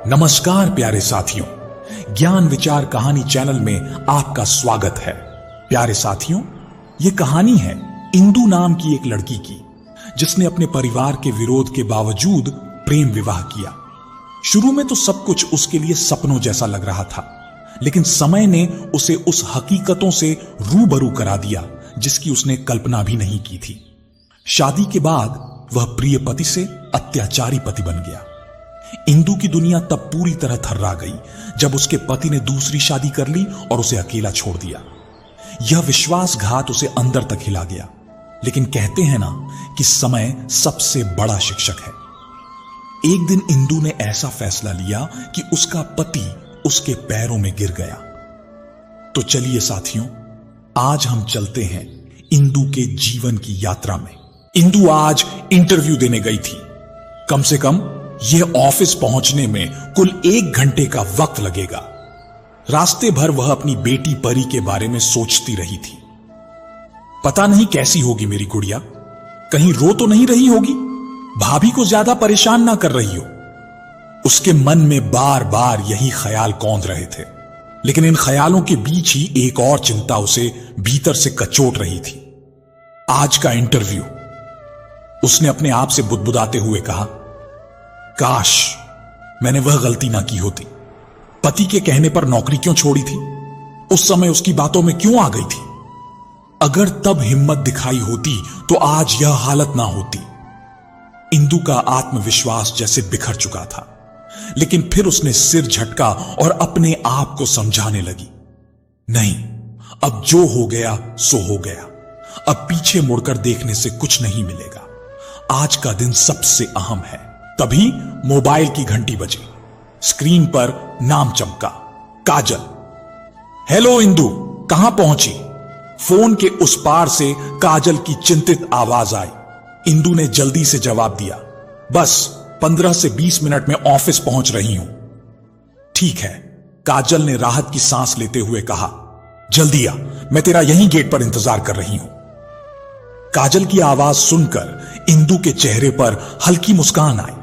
नमस्कार प्यारे साथियों, ज्ञान विचार कहानी चैनल में आपका स्वागत है। प्यारे साथियों, यह कहानी है इंदु नाम की एक लड़की की, जिसने अपने परिवार के विरोध के बावजूद प्रेम विवाह किया। शुरू में तो सब कुछ उसके लिए सपनों जैसा लग रहा था, लेकिन समय ने उसे उस हकीकतों से रूबरू करा दिया जिसकी उसने कल्पना भी नहीं की थी। शादी के बाद वह प्रिय पति से अत्याचारी पति बन गया। इंदु की दुनिया तब पूरी तरह थर्रा गई जब उसके पति ने दूसरी शादी कर ली और उसे अकेला छोड़ दिया। यह विश्वासघात उसे अंदर तक हिला गया, लेकिन कहते हैं ना कि समय सबसे बड़ा शिक्षक है। एक दिन इंदु ने ऐसा फैसला लिया कि उसका पति उसके पैरों में गिर गया। तो चलिए साथियों, आज हम चलते हैं इंदु के जीवन की यात्रा में। इंदु आज इंटरव्यू देने गई थी। कम से कम यह ऑफिस पहुंचने में कुल 1 घंटे का वक्त लगेगा। रास्ते भर वह अपनी बेटी परी के बारे में सोचती रही थी। पता नहीं कैसी होगी मेरी गुड़िया, कहीं रो तो नहीं रही होगी, भाभी को ज्यादा परेशान ना कर रही हो। उसके मन में बार बार यही ख्याल कौंध रहे थे, लेकिन इन ख्यालों के बीच ही एक और चिंता उसे भीतर से कचोट रही थी। आज का इंटरव्यू। उसने अपने आप से बुदबुदाते हुए कहा, काश मैंने वह गलती ना की होती। पति के कहने पर नौकरी क्यों छोड़ी थी? उस समय उसकी बातों में क्यों आ गई थी? अगर तब हिम्मत दिखाई होती तो आज यह हालत ना होती। इंदु का आत्मविश्वास जैसे बिखर चुका था, लेकिन फिर उसने सिर झटका और अपने आप को समझाने लगी, नहीं, अब जो हो गया सो हो गया। अब पीछे मुड़कर देखने से कुछ नहीं मिलेगा। आज का दिन सबसे अहम है। तभी मोबाइल की घंटी बजी। स्क्रीन पर नाम चमका, काजल। हेलो इंदु, कहां पहुंची? फोन के उस पार से काजल की चिंतित आवाज आई। इंदु ने जल्दी से जवाब दिया, बस 15 से 20 मिनट में ऑफिस पहुंच रही हूं। ठीक है, काजल ने राहत की सांस लेते हुए कहा, जल्दी आ, मैं तेरा यहीं गेट पर इंतजार कर रही हूं। काजल की आवाज सुनकर इंदु के चेहरे पर हल्की मुस्कान आई।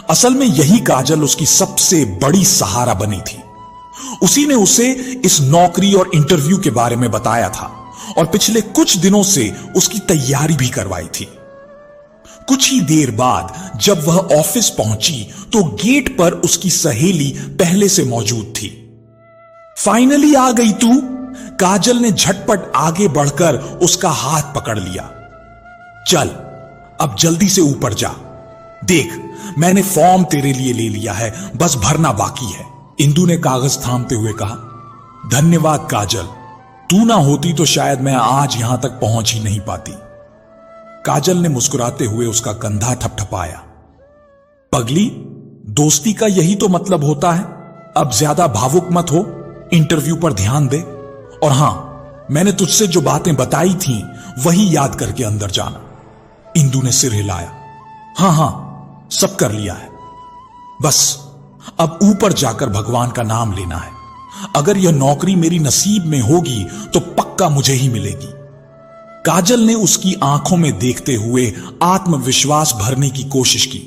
असल में यही काजल उसकी सबसे बड़ी सहारा बनी थी। उसी ने उसे इस नौकरी और इंटरव्यू के बारे में बताया था और पिछले कुछ दिनों से उसकी तैयारी भी करवाई थी। कुछ ही देर बाद जब वह ऑफिस पहुंची तो गेट पर उसकी सहेली पहले से मौजूद थी। फाइनली आ गई तू? काजल ने झटपट आगे बढ़कर उसका हाथ पकड़ लिया। चल, अब जल्दी से ऊपर जा। देख, मैंने फॉर्म तेरे लिए ले लिया है, बस भरना बाकी है। इंदु ने कागज थामते हुए कहा, धन्यवाद काजल, तू ना होती तो शायद मैं आज यहां तक पहुंच ही नहीं पाती। काजल ने मुस्कुराते हुए उसका कंधा थपथपाया। पगली, दोस्ती का यही तो मतलब होता है। अब ज्यादा भावुक मत हो, इंटरव्यू पर ध्यान दे। और हां, मैंने तुझसे जो बातें बताई थी वही याद करके अंदर जाना। इंदु ने सिर हिलाया। हां, सब कर लिया है। बस अब ऊपर जाकर भगवान का नाम लेना है। अगर यह नौकरी मेरी नसीब में होगी तो पक्का मुझे ही मिलेगी। काजल ने उसकी आंखों में देखते हुए आत्मविश्वास भरने की कोशिश की।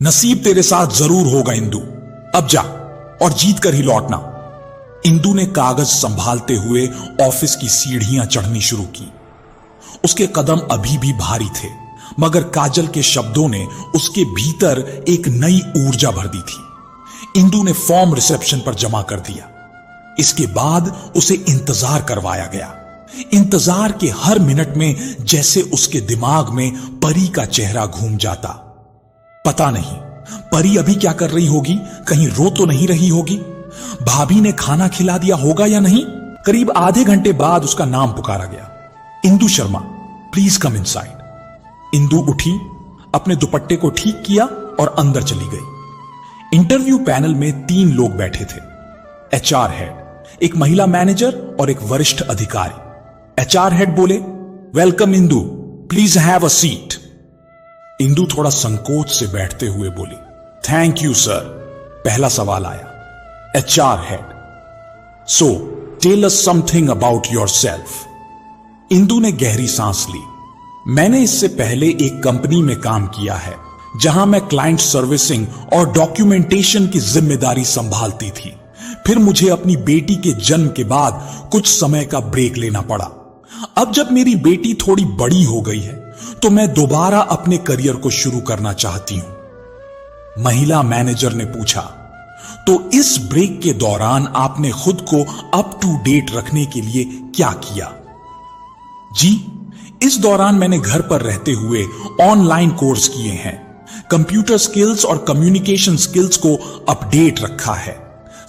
नसीब तेरे साथ जरूर होगा इंदु, अब जा और जीत कर ही लौटना। इंदु ने कागज संभालते हुए ऑफिस की सीढ़ियां चढ़नी शुरू की। उसके कदम अभी भी भारी थे, मगर काजल के शब्दों ने उसके भीतर एक नई ऊर्जा भर दी थी। इंदु ने फॉर्म रिसेप्शन पर जमा कर दिया। इसके बाद उसे इंतजार करवाया गया। इंतजार के हर मिनट में जैसे उसके दिमाग में परी का चेहरा घूम जाता। पता नहीं परी अभी क्या कर रही होगी, कहीं रो तो नहीं रही होगी, भाभी ने खाना खिला दिया होगा या नहीं। करीब आधे घंटे बाद उसका नाम पुकारा गया, Indu Sharma, please come inside. Indu उठी, अपने दुपट्टे को ठीक किया और अंदर चली गई। इंटरव्यू पैनल में 3 लोग बैठे थे, एचआर हेड, एक महिला मैनेजर और एक वरिष्ठ अधिकारी। एचआर हेड बोले, welcome Indu, please have a seat. Indu थोड़ा संकोच से बैठते हुए बोली, थैंक यू सर। पहला सवाल आया, HR head, so tell us something about yourself. Indu ने गहरी सांस ली। मैंने इससे पहले एक कंपनी में काम किया है, जहां मैं क्लाइंट सर्विसिंग और डॉक्यूमेंटेशन की जिम्मेदारी संभालती थी। फिर मुझे अपनी बेटी के जन्म के बाद कुछ समय का ब्रेक लेना पड़ा। अब जब मेरी बेटी थोड़ी बड़ी हो गई है तो मैं दोबारा अपने करियर को शुरू करना चाहती हूं। महिला मैनेजर ने पूछा, तो इस ब्रेक के दौरान आपने खुद को अप टू डेट रखने के लिए क्या किया? जी, इस दौरान मैंने घर पर रहते हुए ऑनलाइन कोर्स किए हैं, कंप्यूटर स्किल्स और कम्युनिकेशन स्किल्स को अपडेट रखा है।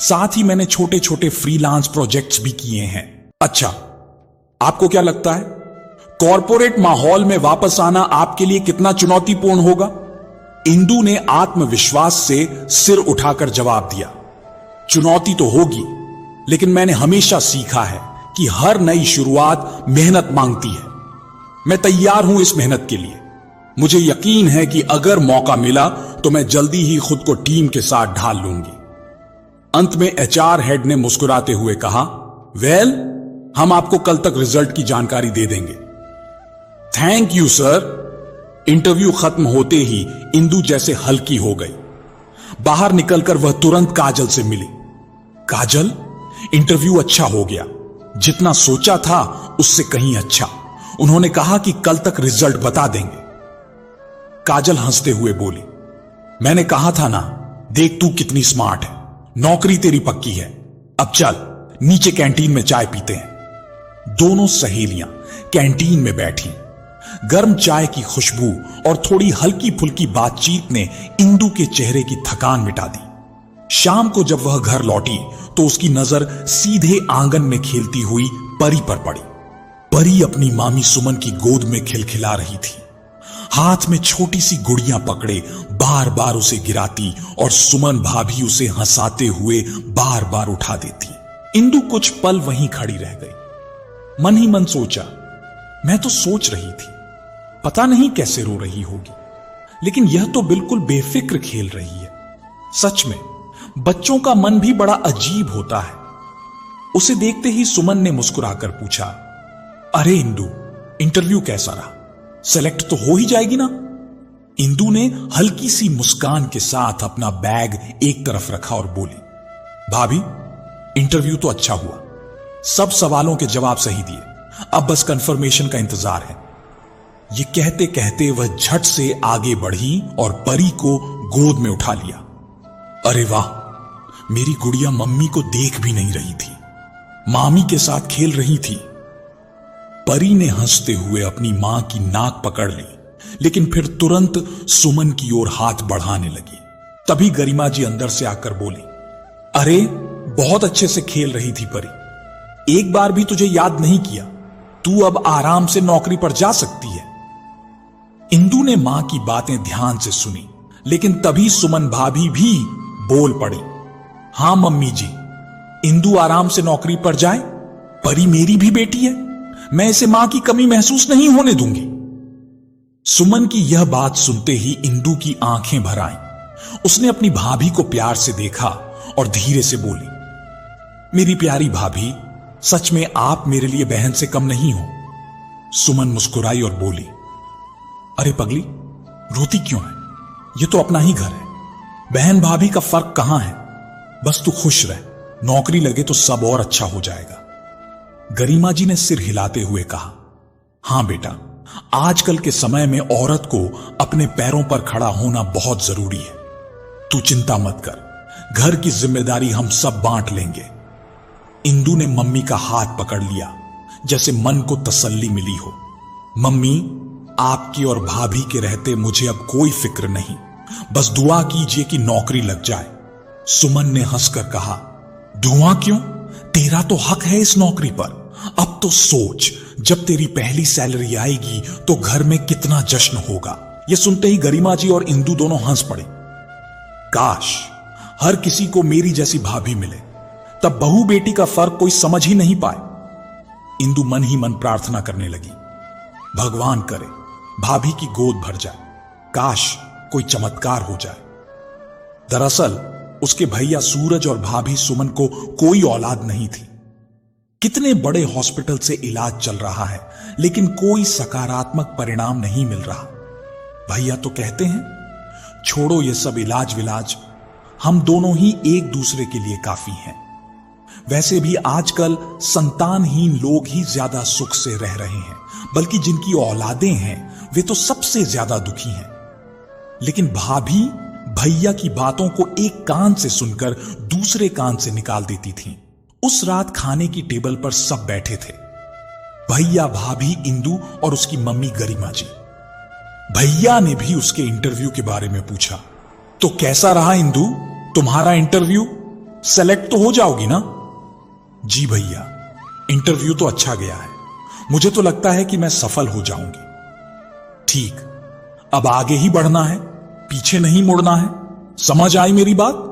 साथ ही मैंने छोटे छोटे फ्रीलांस प्रोजेक्ट्स भी किए हैं। अच्छा, आपको क्या लगता है कॉरपोरेट माहौल में वापस आना आपके लिए कितना चुनौतीपूर्ण होगा? इंदु ने आत्मविश्वास से सिर उठाकर जवाब दिया, चुनौती तो होगी, लेकिन मैंने हमेशा सीखा है कि हर नई शुरुआत मेहनत मांगती है। मैं तैयार हूं इस मेहनत के लिए। मुझे यकीन है कि अगर मौका मिला तो मैं जल्दी ही खुद को टीम के साथ ढाल लूंगी। अंत में एचआर हेड ने मुस्कुराते हुए कहा, वेल, हम आपको कल तक रिजल्ट की जानकारी दे देंगे। Thank you sir. इंटरव्यू खत्म होते ही इंदु जैसे हल्की हो गई। बाहर निकलकर वह तुरंत काजल से मिली। काजल, इंटरव्यू अच्छा हो गया, जितना सोचा था उससे कहीं अच्छा। उन्होंने कहा कि कल तक रिजल्ट बता देंगे। काजल हंसते हुए बोली, मैंने कहा था ना, देख तू कितनी स्मार्ट है, नौकरी तेरी पक्की है। अब चल नीचे कैंटीन में चाय पीते हैं। दोनों सहेलियां कैंटीन में बैठी। गर्म चाय की खुशबू और थोड़ी हल्की फुल्की बातचीत ने इंदु के चेहरे की थकान मिटा दी। शाम को जब वह घर लौटी तो उसकी नजर सीधे आंगन में खेलती हुई परी पर पड़ी। परी अपनी मामी सुमन की गोद में खिलखिला रही थी। हाथ में छोटी सी गुड़ियां पकड़े बार बार उसे गिराती और सुमन भाभी उसे हंसाते हुए बार बार उठा देती। इंदु कुछ पल वहीं खड़ी रह गई। मन ही मन सोचा, मैं तो सोच रही थी पता नहीं कैसे रो रही होगी, लेकिन यह तो बिल्कुल बेफिक्र खेल रही है। सच में बच्चों का मन भी बड़ा अजीब होता है। उसे देखते ही सुमन ने मुस्कुराकर पूछा, अरे इंदु, इंटरव्यू कैसा रहा? सेलेक्ट तो हो ही जाएगी ना? इंदु ने हल्की सी मुस्कान के साथ अपना बैग एक तरफ रखा और बोली, भाभी, इंटरव्यू तो अच्छा हुआ, सब सवालों के जवाब सही दिए, अब बस कंफर्मेशन का इंतजार है। ये कहते कहते वह झट से आगे बढ़ी और परी को गोद में उठा लिया। अरे वाह, मेरी गुड़िया मम्मी को देख भी नहीं रही थी, मामी के साथ खेल रही थी। परी ने हंसते हुए अपनी मां की नाक पकड़ ली, लेकिन फिर तुरंत सुमन की ओर हाथ बढ़ाने लगी। तभी गरिमा जी अंदर से आकर बोली, अरे बहुत अच्छे से खेल रही थी परी, एक बार भी तुझे याद नहीं किया, तू अब आराम से नौकरी पर जा सकती है। इंदु ने मां की बातें ध्यान से सुनी, लेकिन तभी सुमन भाभी भी बोल पड़ी, हां मम्मी जी, इंदु आराम से नौकरी पर जाए, परी मेरी भी बेटी है, मैं इसे मां की कमी महसूस नहीं होने दूंगी। सुमन की यह बात सुनते ही इंदु की आंखें भर आईं। उसने अपनी भाभी को प्यार से देखा और धीरे से बोली, मेरी प्यारी भाभी, सच में आप मेरे लिए बहन से कम नहीं हो। सुमन मुस्कुराई और बोली, अरे पगली, रोती क्यों है? यह तो अपना ही घर है, बहन भाभी का फर्क कहां है? बस तू खुश रह, नौकरी लगे तो सब और अच्छा हो जाएगा। गरिमा जी ने सिर हिलाते हुए कहा, हां बेटा, आजकल के समय में औरत को अपने पैरों पर खड़ा होना बहुत जरूरी है। तू चिंता मत कर, घर की जिम्मेदारी हम सब बांट लेंगे। इंदु ने मम्मी का हाथ पकड़ लिया, जैसे मन को तसल्ली मिली हो। मम्मी, आपकी और भाभी के रहते मुझे अब कोई फिक्र नहीं, बस दुआ कीजिए कि नौकरी लग जाए। सुमन ने हंसकर कहा, दुआ क्यों? तेरा तो हक है इस नौकरी पर। अब तो सोच, जब तेरी पहली सैलरी आएगी तो घर में कितना जश्न होगा। यह सुनते ही गरिमा जी और इंदु दोनों हंस पड़े। काश हर किसी को मेरी जैसी भाभी मिले, तब बहू बेटी का फर्क कोई समझ ही नहीं पाए। इंदु मन ही मन प्रार्थना करने लगी, भगवान करे भाभी की गोद भर जाए, काश कोई चमत्कार हो जाए। दरअसल उसके भैया सूरज और भाभी सुमन को कोई औलाद नहीं थी। कितने बड़े हॉस्पिटल से इलाज चल रहा है, लेकिन कोई सकारात्मक परिणाम नहीं मिल रहा। भैया तो कहते हैं छोड़ो ये सब इलाज विलाज, हम दोनों ही एक दूसरे के लिए काफी हैं। वैसे भी आजकल संतानहीन लोग ही ज्यादा सुख से रह रहे हैं, बल्कि जिनकी औलादें हैं वे तो सबसे ज्यादा दुखी हैं। लेकिन भाभी भैया की बातों को एक कान से सुनकर दूसरे कान से निकाल देती थीं। उस रात खाने की टेबल पर सब बैठे थे, भैया, भाभी, इंदु और उसकी मम्मी गरिमा जी। भैया ने भी उसके इंटरव्यू के बारे में पूछा, तो कैसा रहा इंदु तुम्हारा इंटरव्यू? सेलेक्ट तो हो जाओगी ना? जी भैया, इंटरव्यू तो अच्छा गया है, मुझे तो लगता है कि मैं सफल हो जाऊंगी। ठीक, अब आगे ही बढ़ना है, पीछे नहीं मुड़ना है, समझ आई मेरी बात?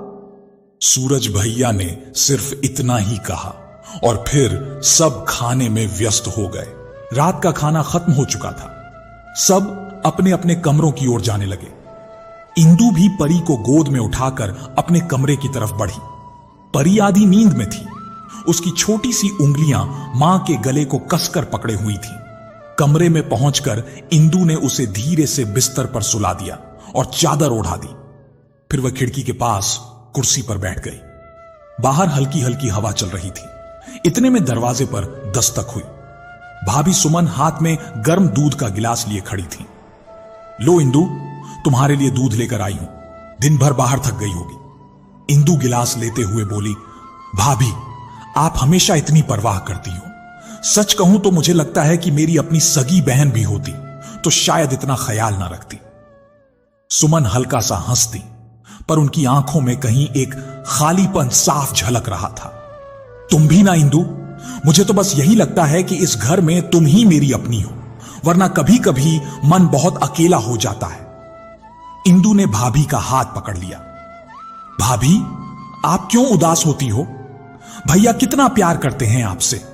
सूरज भैया ने सिर्फ इतना ही कहा और फिर सब खाने में व्यस्त हो गए। रात का खाना खत्म हो चुका था, सब अपने अपने कमरों की ओर जाने लगे। इंदु भी परी को गोद में उठाकर अपने कमरे की तरफ बढ़ी। परी आधी नींद में थी, उसकी छोटी सी उंगलियां मां के गले को कसकर पकड़े हुई थी। कमरे में पहुंचकर इंदु ने उसे धीरे से बिस्तर पर सुला दिया और चादर ओढ़ा दी। फिर वह खिड़की के पास कुर्सी पर बैठ गई। बाहर हल्की हल्की हवा चल रही थी। इतने में दरवाजे पर दस्तक हुई। भाभी सुमन हाथ में गर्म दूध का गिलास लिए खड़ी थी। लो इंदु, तुम्हारे लिए दूध लेकर आई हूं, दिन भर बाहर थक गई होगी। इंदु गिलास लेते हुए बोली, भाभी आप हमेशा इतनी परवाह करती हो। सच कहूं तो मुझे लगता है कि मेरी अपनी सगी बहन भी होती तो शायद इतना ख्याल ना रखती। सुमन हल्का सा हंसती, पर उनकी आंखों में कहीं एक खालीपन साफ झलक रहा था। तुम भी ना इंदु, मुझे तो बस यही लगता है कि इस घर में तुम ही मेरी अपनी हो, वरना कभी कभी मन बहुत अकेला हो जाता है। इंदु ने भाभी का हाथ पकड़ लिया। भाभी आप क्यों उदास होती हो? भैया कितना प्यार करते हैं आपसे।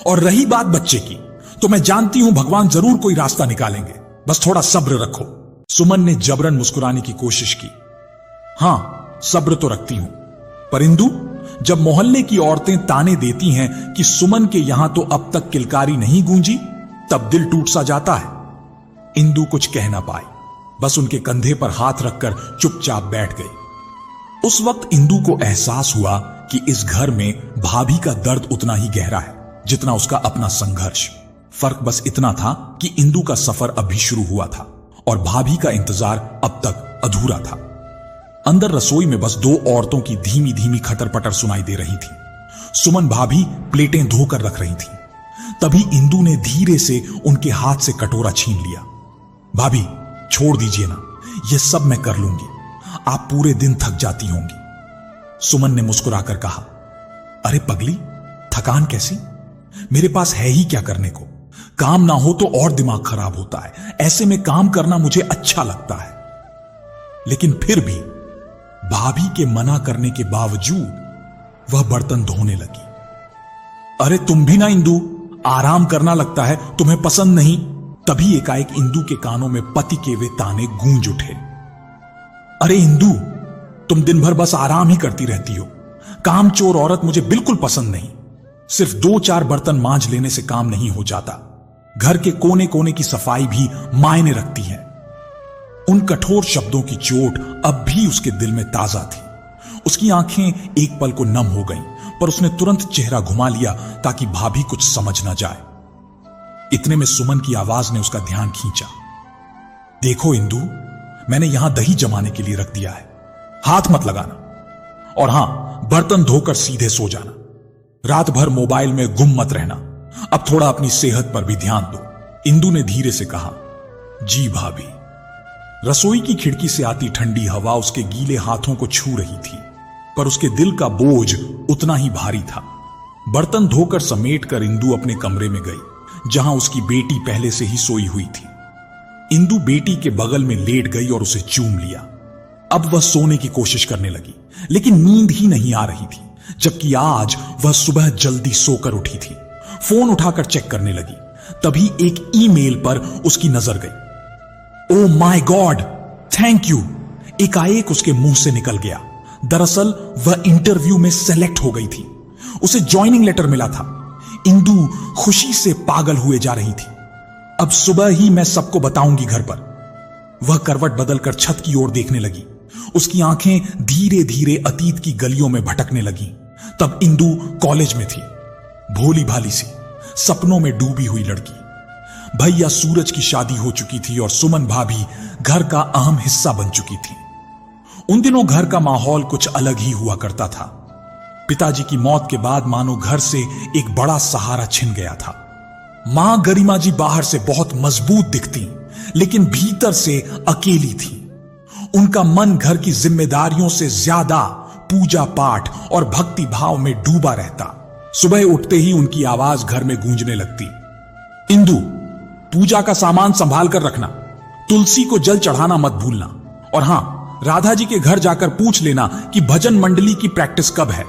और रही बात बच्चे की, तो मैं जानती हूं भगवान जरूर कोई रास्ता निकालेंगे, बस थोड़ा सब्र रखो। सुमन ने जबरन मुस्कुराने की कोशिश की। हां, सब्र तो रखती हूं, पर इंदु, जब मोहल्ले की औरतें ताने देती हैं कि सुमन के यहां तो अब तक किलकारी नहीं गूंजी, तब दिल टूट सा जाता है। इंदु कुछ कह ना पाई, बस उनके कंधे पर हाथ रखकर चुपचाप बैठ गई। उस वक्त इंदु को एहसास हुआ कि इस घर में भाभी का दर्द उतना ही गहरा है जितना उसका अपना संघर्ष। फर्क बस इतना था कि इंदु का सफर अभी शुरू हुआ था और भाभी का इंतजार अब तक अधूरा था। अंदर रसोई में बस दो औरतों की धीमी धीमी खटर-पटर सुनाई दे रही थी। सुमन भाभी प्लेटें धोकर रख रही थी। तभी इंदु ने धीरे से उनके हाथ से कटोरा छीन लिया। भाभी छोड़ दीजिए ना, यह सब मैं कर लूंगी, आप पूरे दिन थक जाती होंगी। सुमन ने मुस्कुराकर कहा, अरे पगली, थकान कैसी? मेरे पास है ही क्या करने को। काम ना हो तो और दिमाग खराब होता है, ऐसे में काम करना मुझे अच्छा लगता है। लेकिन फिर भी भाभी के मना करने के बावजूद वह बर्तन धोने लगी। अरे तुम भी ना इंदु, आराम करना लगता है तुम्हें पसंद नहीं? तभी एकाएक इंदु के कानों में पति के वे ताने गूंज उठे। अरे इंदु, तुम दिन भर बस आराम ही करती रहती हो, कामचोर औरत मुझे बिल्कुल पसंद नहीं। सिर्फ 2-4 बर्तन मांज लेने से काम नहीं हो जाता, घर के कोने कोने की सफाई भी मायने रखती है। उन कठोर शब्दों की चोट अब भी उसके दिल में ताजा थी। उसकी आंखें एक पल को नम हो गईं, पर उसने तुरंत चेहरा घुमा लिया ताकि भाभी कुछ समझ ना जाए। इतने में सुमन की आवाज ने उसका ध्यान खींचा। देखो इंदु, मैंने यहां दही जमाने के लिए रख दिया है, हाथ मत लगाना। और हां, बर्तन धोकर सीधे सो जाना। रात भर मोबाइल में गुम मत रहना। अब थोड़ा अपनी सेहत पर भी ध्यान दो। इंदु ने धीरे से कहा। जी भाभी। रसोई की खिड़की से आती ठंडी हवा उसके गीले हाथों को छू रही थी, पर उसके दिल का बोझ उतना ही भारी था। बर्तन धोकर समेटकर इंदु अपने कमरे में गई, जहां उसकी बेटी पहले से ही सोई हुई थी। इंदु बेटी के बगल में लेट गई और उसे चूम लिया। अब वह सोने की कोशिश करने लगी, लेकिन नींद ही नहीं आ रही थी, जबकि आज वह सुबह जल्दी सोकर उठी थी। फोन उठाकर चेक करने लगी, तभी एक ईमेल पर उसकी नजर गई। Oh my God, thank you, एकाएक उसके मुंह से निकल गया। दरअसल वह इंटरव्यू में सेलेक्ट हो गई थी, उसे ज्वाइनिंग लेटर मिला था। इंदु खुशी से पागल हुए जा रही थी। अब सुबह ही मैं सबको बताऊंगी घर पर। वह करवट बदलकर छत की ओर देखने लगी। उसकी आंखें धीरे धीरे अतीत की गलियों में भटकने लगी। तब इंदु कॉलेज में थी, भोली भाली सी, सपनों में डूबी हुई लड़की। भैया सूरज की शादी हो चुकी थी और सुमन भाभी घर का अहम हिस्सा बन चुकी थी। उन दिनों घर का माहौल कुछ अलग ही हुआ करता था। पिताजी की मौत के बाद मानो घर से एक बड़ा सहारा छिन गया था। मां गरिमा जी बाहर से बहुत मजबूत दिखती, लेकिन भीतर से अकेली थी। उनका मन घर की जिम्मेदारियों से ज्यादा पूजा पाठ और भक्ति भाव में डूबा रहता। सुबह उठते ही उनकी आवाज घर में गूंजने लगती, इंदु, पूजा का सामान संभाल कर रखना, तुलसी को जल चढ़ाना मत भूलना, और हां, राधा जी के घर जाकर पूछ लेना कि भजन मंडली की प्रैक्टिस कब है।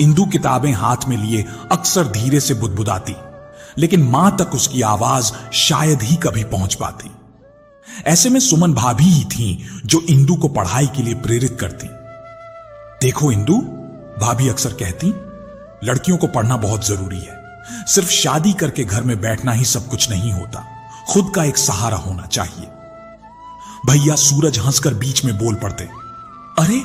इंदु किताबें हाथ में लिए अक्सर धीरे से बुदबुदाती, लेकिन मां तक उसकी आवाज शायद ही कभी पहुंच पाती। ऐसे में सुमन भाभी ही थीं जो इंदु को पढ़ाई के लिए प्रेरित करती। देखो इंदु, भाभी अक्सर कहती, लड़कियों को पढ़ना बहुत जरूरी है। सिर्फ शादी करके घर में बैठना ही सब कुछ नहीं होता, खुद का एक सहारा होना चाहिए। भैया सूरज हंसकर बीच में बोल पड़ते, अरे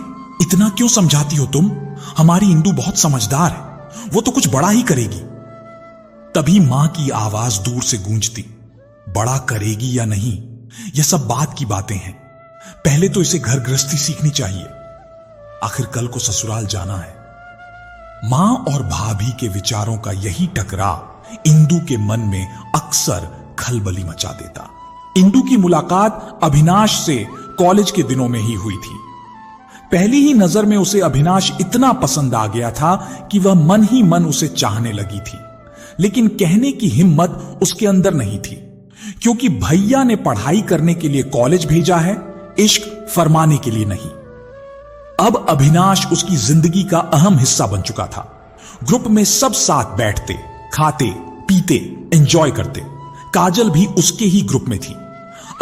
इतना क्यों समझाती हो तुम? हमारी इंदु बहुत समझदार है, वो तो कुछ बड़ा ही करेगी। तभी मां की आवाज दूर से गूंजती, बड़ा करेगी या नहीं, यह सब बात की बातें हैं। पहले तो इसे घर गृहस्थी सीखनी चाहिए, आखिर कल को ससुराल जाना है। मां और भाभी के विचारों का यही टकराव इंदु के मन में अक्सर खलबली मचा देता। इंदु की मुलाकात अभिनाश से कॉलेज के दिनों में ही हुई थी। पहली ही नजर में उसे अभिनाश इतना पसंद आ गया था कि वह मन ही मन उसे चाहने लगी थी, लेकिन कहने की हिम्मत उसके अंदर नहीं थी, क्योंकि भैया ने पढ़ाई करने के लिए कॉलेज भेजा है, इश्क फरमाने के लिए नहीं। अब अभिनाश उसकी जिंदगी का अहम हिस्सा बन चुका था। ग्रुप में सब साथ बैठते, खाते, पीते, एंजॉय करते। काजल भी उसके ही ग्रुप में थी।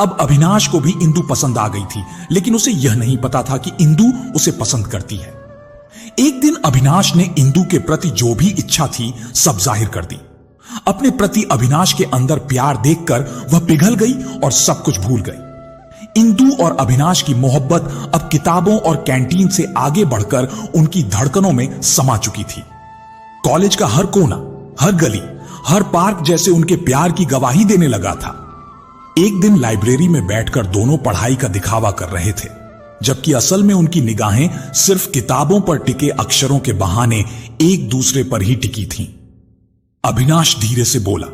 अब अभिनाश को भी इंदु पसंद आ गई थी, लेकिन उसे यह नहीं पता था कि इंदु उसे पसंद करती है। एक दिन अभिनाश ने इंदु के प्रति जो भी इच्छा थी सब जाहिर कर दी। अपने प्रति अभिनाश के अंदर प्यार देखकर वह पिघल गई और सब कुछ भूल गई। इंदु और अभिनाश की मोहब्बत अब किताबों और कैंटीन से आगे बढ़कर उनकी धड़कनों में समा चुकी थी। कॉलेज का हर कोना, हर गली, हर पार्क जैसे उनके प्यार की गवाही देने लगा था। एक दिन लाइब्रेरी में बैठकर दोनों पढ़ाई का दिखावा कर रहे थे, जबकि असल में उनकी निगाहें सिर्फ किताबों पर टिके अक्षरों के बहाने एक दूसरे पर ही टिकी थीं। अभिनाश धीरे से बोला,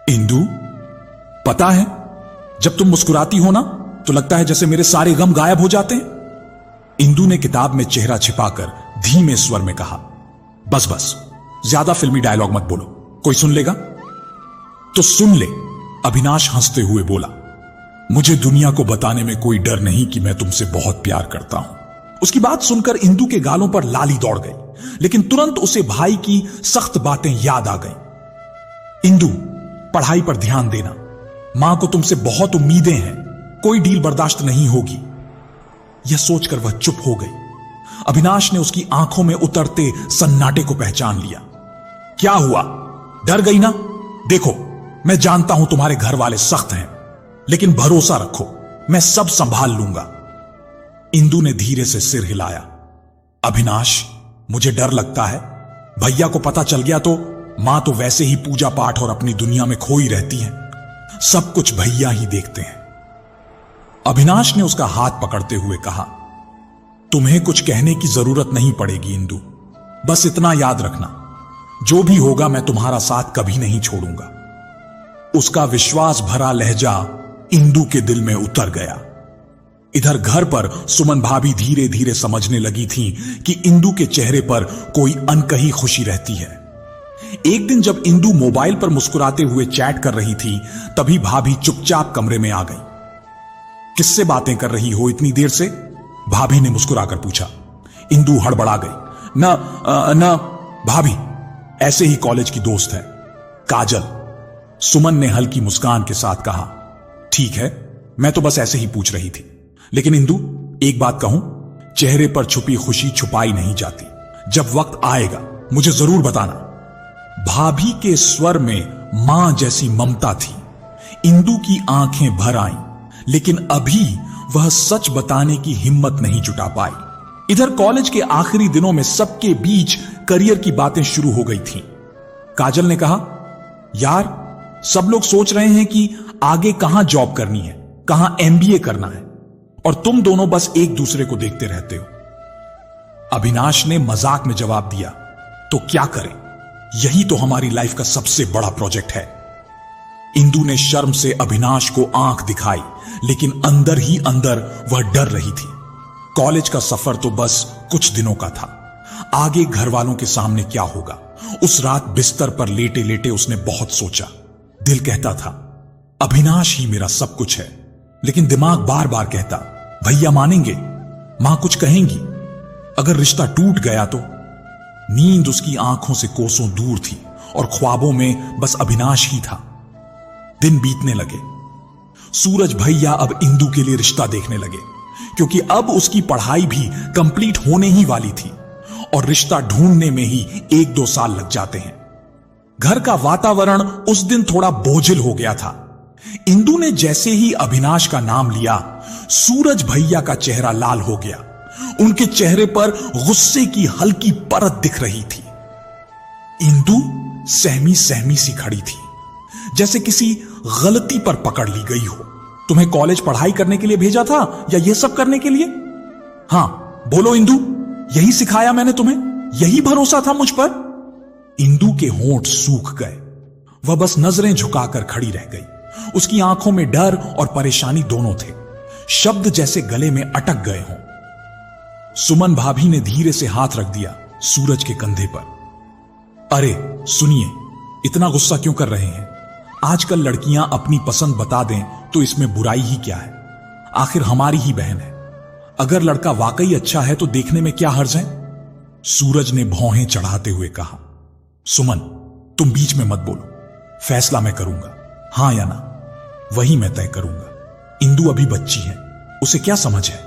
इंदु, पता है जब तुम मुस्कुराती हो ना तो लगता है जैसे मेरे सारे गम गायब हो जाते हैं। इंदु ने किताब में चेहरा छिपाकर धीमे स्वर में कहा, बस बस, ज्यादा फिल्मी डायलॉग मत बोलो, कोई सुन लेगा तो सुन ले। अभिनाश हंसते हुए बोला, मुझे दुनिया को बताने में कोई डर नहीं कि मैं तुमसे बहुत प्यार करता हूं। उसकी बात सुनकर इंदु के गालों पर लाली दौड़ गई, लेकिन तुरंत उसे भाई की सख्त बातें याद आ गईं। इंदु, पढ़ाई पर ध्यान देना, मां को तुमसे बहुत उम्मीदें हैं, कोई डील बर्दाश्त नहीं होगी। यह सोचकर वह चुप हो गई। अभिनाश ने उसकी आंखों में उतरते सन्नाटे को पहचान लिया। क्या हुआ, डर गई ना? देखो, मैं जानता हूं तुम्हारे घर वाले सख्त हैं, लेकिन भरोसा रखो, मैं सब संभाल लूंगा। इंदु ने धीरे से सिर हिलाया। अभिनाश, मुझे डर लगता है, भैया को पता चल गया तो मां तो वैसे ही पूजा पाठ और अपनी दुनिया में खोई रहती है, सब कुछ भैया ही देखते हैं। अभिनाश ने उसका हाथ पकड़ते हुए कहा, तुम्हें कुछ कहने की जरूरत नहीं पड़ेगी इंदु, बस इतना याद रखना, जो भी होगा मैं तुम्हारा साथ कभी नहीं छोड़ूंगा। उसका विश्वास भरा लहजा इंदु के दिल में उतर गया। इधर घर पर सुमन भाभी धीरे धीरे समझने लगी थीं कि इंदु के चेहरे पर कोई अनकही खुशी रहती है। एक दिन जब इंदु मोबाइल पर मुस्कुराते हुए चैट कर रही थी, तभी भाभी चुपचाप कमरे में आ गई। किससे बातें कर रही हो इतनी देर से? भाभी ने मुस्कुराकर पूछा। इंदु हड़बड़ा गई। न भाभी, ऐसे ही कॉलेज की दोस्त है, काजल। सुमन ने हल्की मुस्कान के साथ कहा, ठीक है, मैं तो बस ऐसे ही पूछ रही थी। लेकिन इंदु, एक बात कहूं, चेहरे पर छुपी खुशी छुपाई नहीं जाती। जब वक्त आएगा मुझे जरूर बताना। भाभी के स्वर में मां जैसी ममता थी। इंदु की आंखें भर आईं, लेकिन अभी वह सच बताने की हिम्मत नहीं जुटा पाई। इधर कॉलेज के आखिरी दिनों में सबके बीच करियर की बातें शुरू हो गई थीं। काजल ने कहा, यार सब लोग सोच रहे हैं कि आगे कहां जॉब करनी है, कहां एमबीए करना है, और तुम दोनों बस एक दूसरे को देखते रहते हो। अविनाश ने मजाक में जवाब दिया, तो क्या करें, यही तो हमारी लाइफ का सबसे बड़ा प्रोजेक्ट है। इंदु ने शर्म से अविनाश को आंख दिखाई, लेकिन अंदर ही अंदर वह डर रही थी। कॉलेज का सफर तो बस कुछ दिनों का था, आगे घर वालों के सामने क्या होगा। उस रात बिस्तर पर लेटे लेटे उसने बहुत सोचा। दिल कहता था अविनाश ही मेरा सब कुछ है, लेकिन दिमाग बार बार कहता भैया मानेंगे, मां कुछ कहेंगी, अगर रिश्ता टूट गया तो। नींद उसकी आंखों से कोसों दूर थी और ख्वाबों में बस अविनाश ही था। दिन बीतने लगे। सूरज भैया अब इंदु के लिए रिश्ता देखने लगे, क्योंकि अब उसकी पढ़ाई भी कंप्लीट होने ही वाली थी और रिश्ता ढूंढने में ही 1-2 साल लग जाते हैं। घर का वातावरण उस दिन थोड़ा बोझिल हो गया था। इंदु ने जैसे ही अविनाश का नाम लिया, सूरज भैया का चेहरा लाल हो गया। उनके चेहरे पर गुस्से की हल्की परत दिख रही थी। इंदु सहमी सहमी सी खड़ी थी, जैसे किसी गलती पर पकड़ ली गई हो। तुम्हें कॉलेज पढ़ाई करने के लिए भेजा था या यह सब करने के लिए? हां बोलो इंदु, यही सिखाया मैंने तुम्हें, यही भरोसा था मुझ पर? इंदु के होंठ सूख गए। वह बस नजरें झुकाकर खड़ी रह गई। उसकी आंखों में डर और परेशानी दोनों थे, शब्द जैसे गले में अटक गए हों। सुमन भाभी ने धीरे से हाथ रख दिया सूरज के कंधे पर। अरे सुनिए, इतना गुस्सा क्यों कर रहे हैं? आजकल लड़कियां अपनी पसंद बता दें तो इसमें बुराई ही क्या है? आखिर हमारी ही बहन है। अगर लड़का वाकई अच्छा है तो देखने में क्या हर्ज है? सूरज ने भौहें चढ़ाते हुए कहा। सुमन तुम बीच में मत बोलो, फैसला मैं करूंगा, हां या ना वही मैं तय करूंगा। इंदु अभी बच्ची है, उसे क्या समझ है?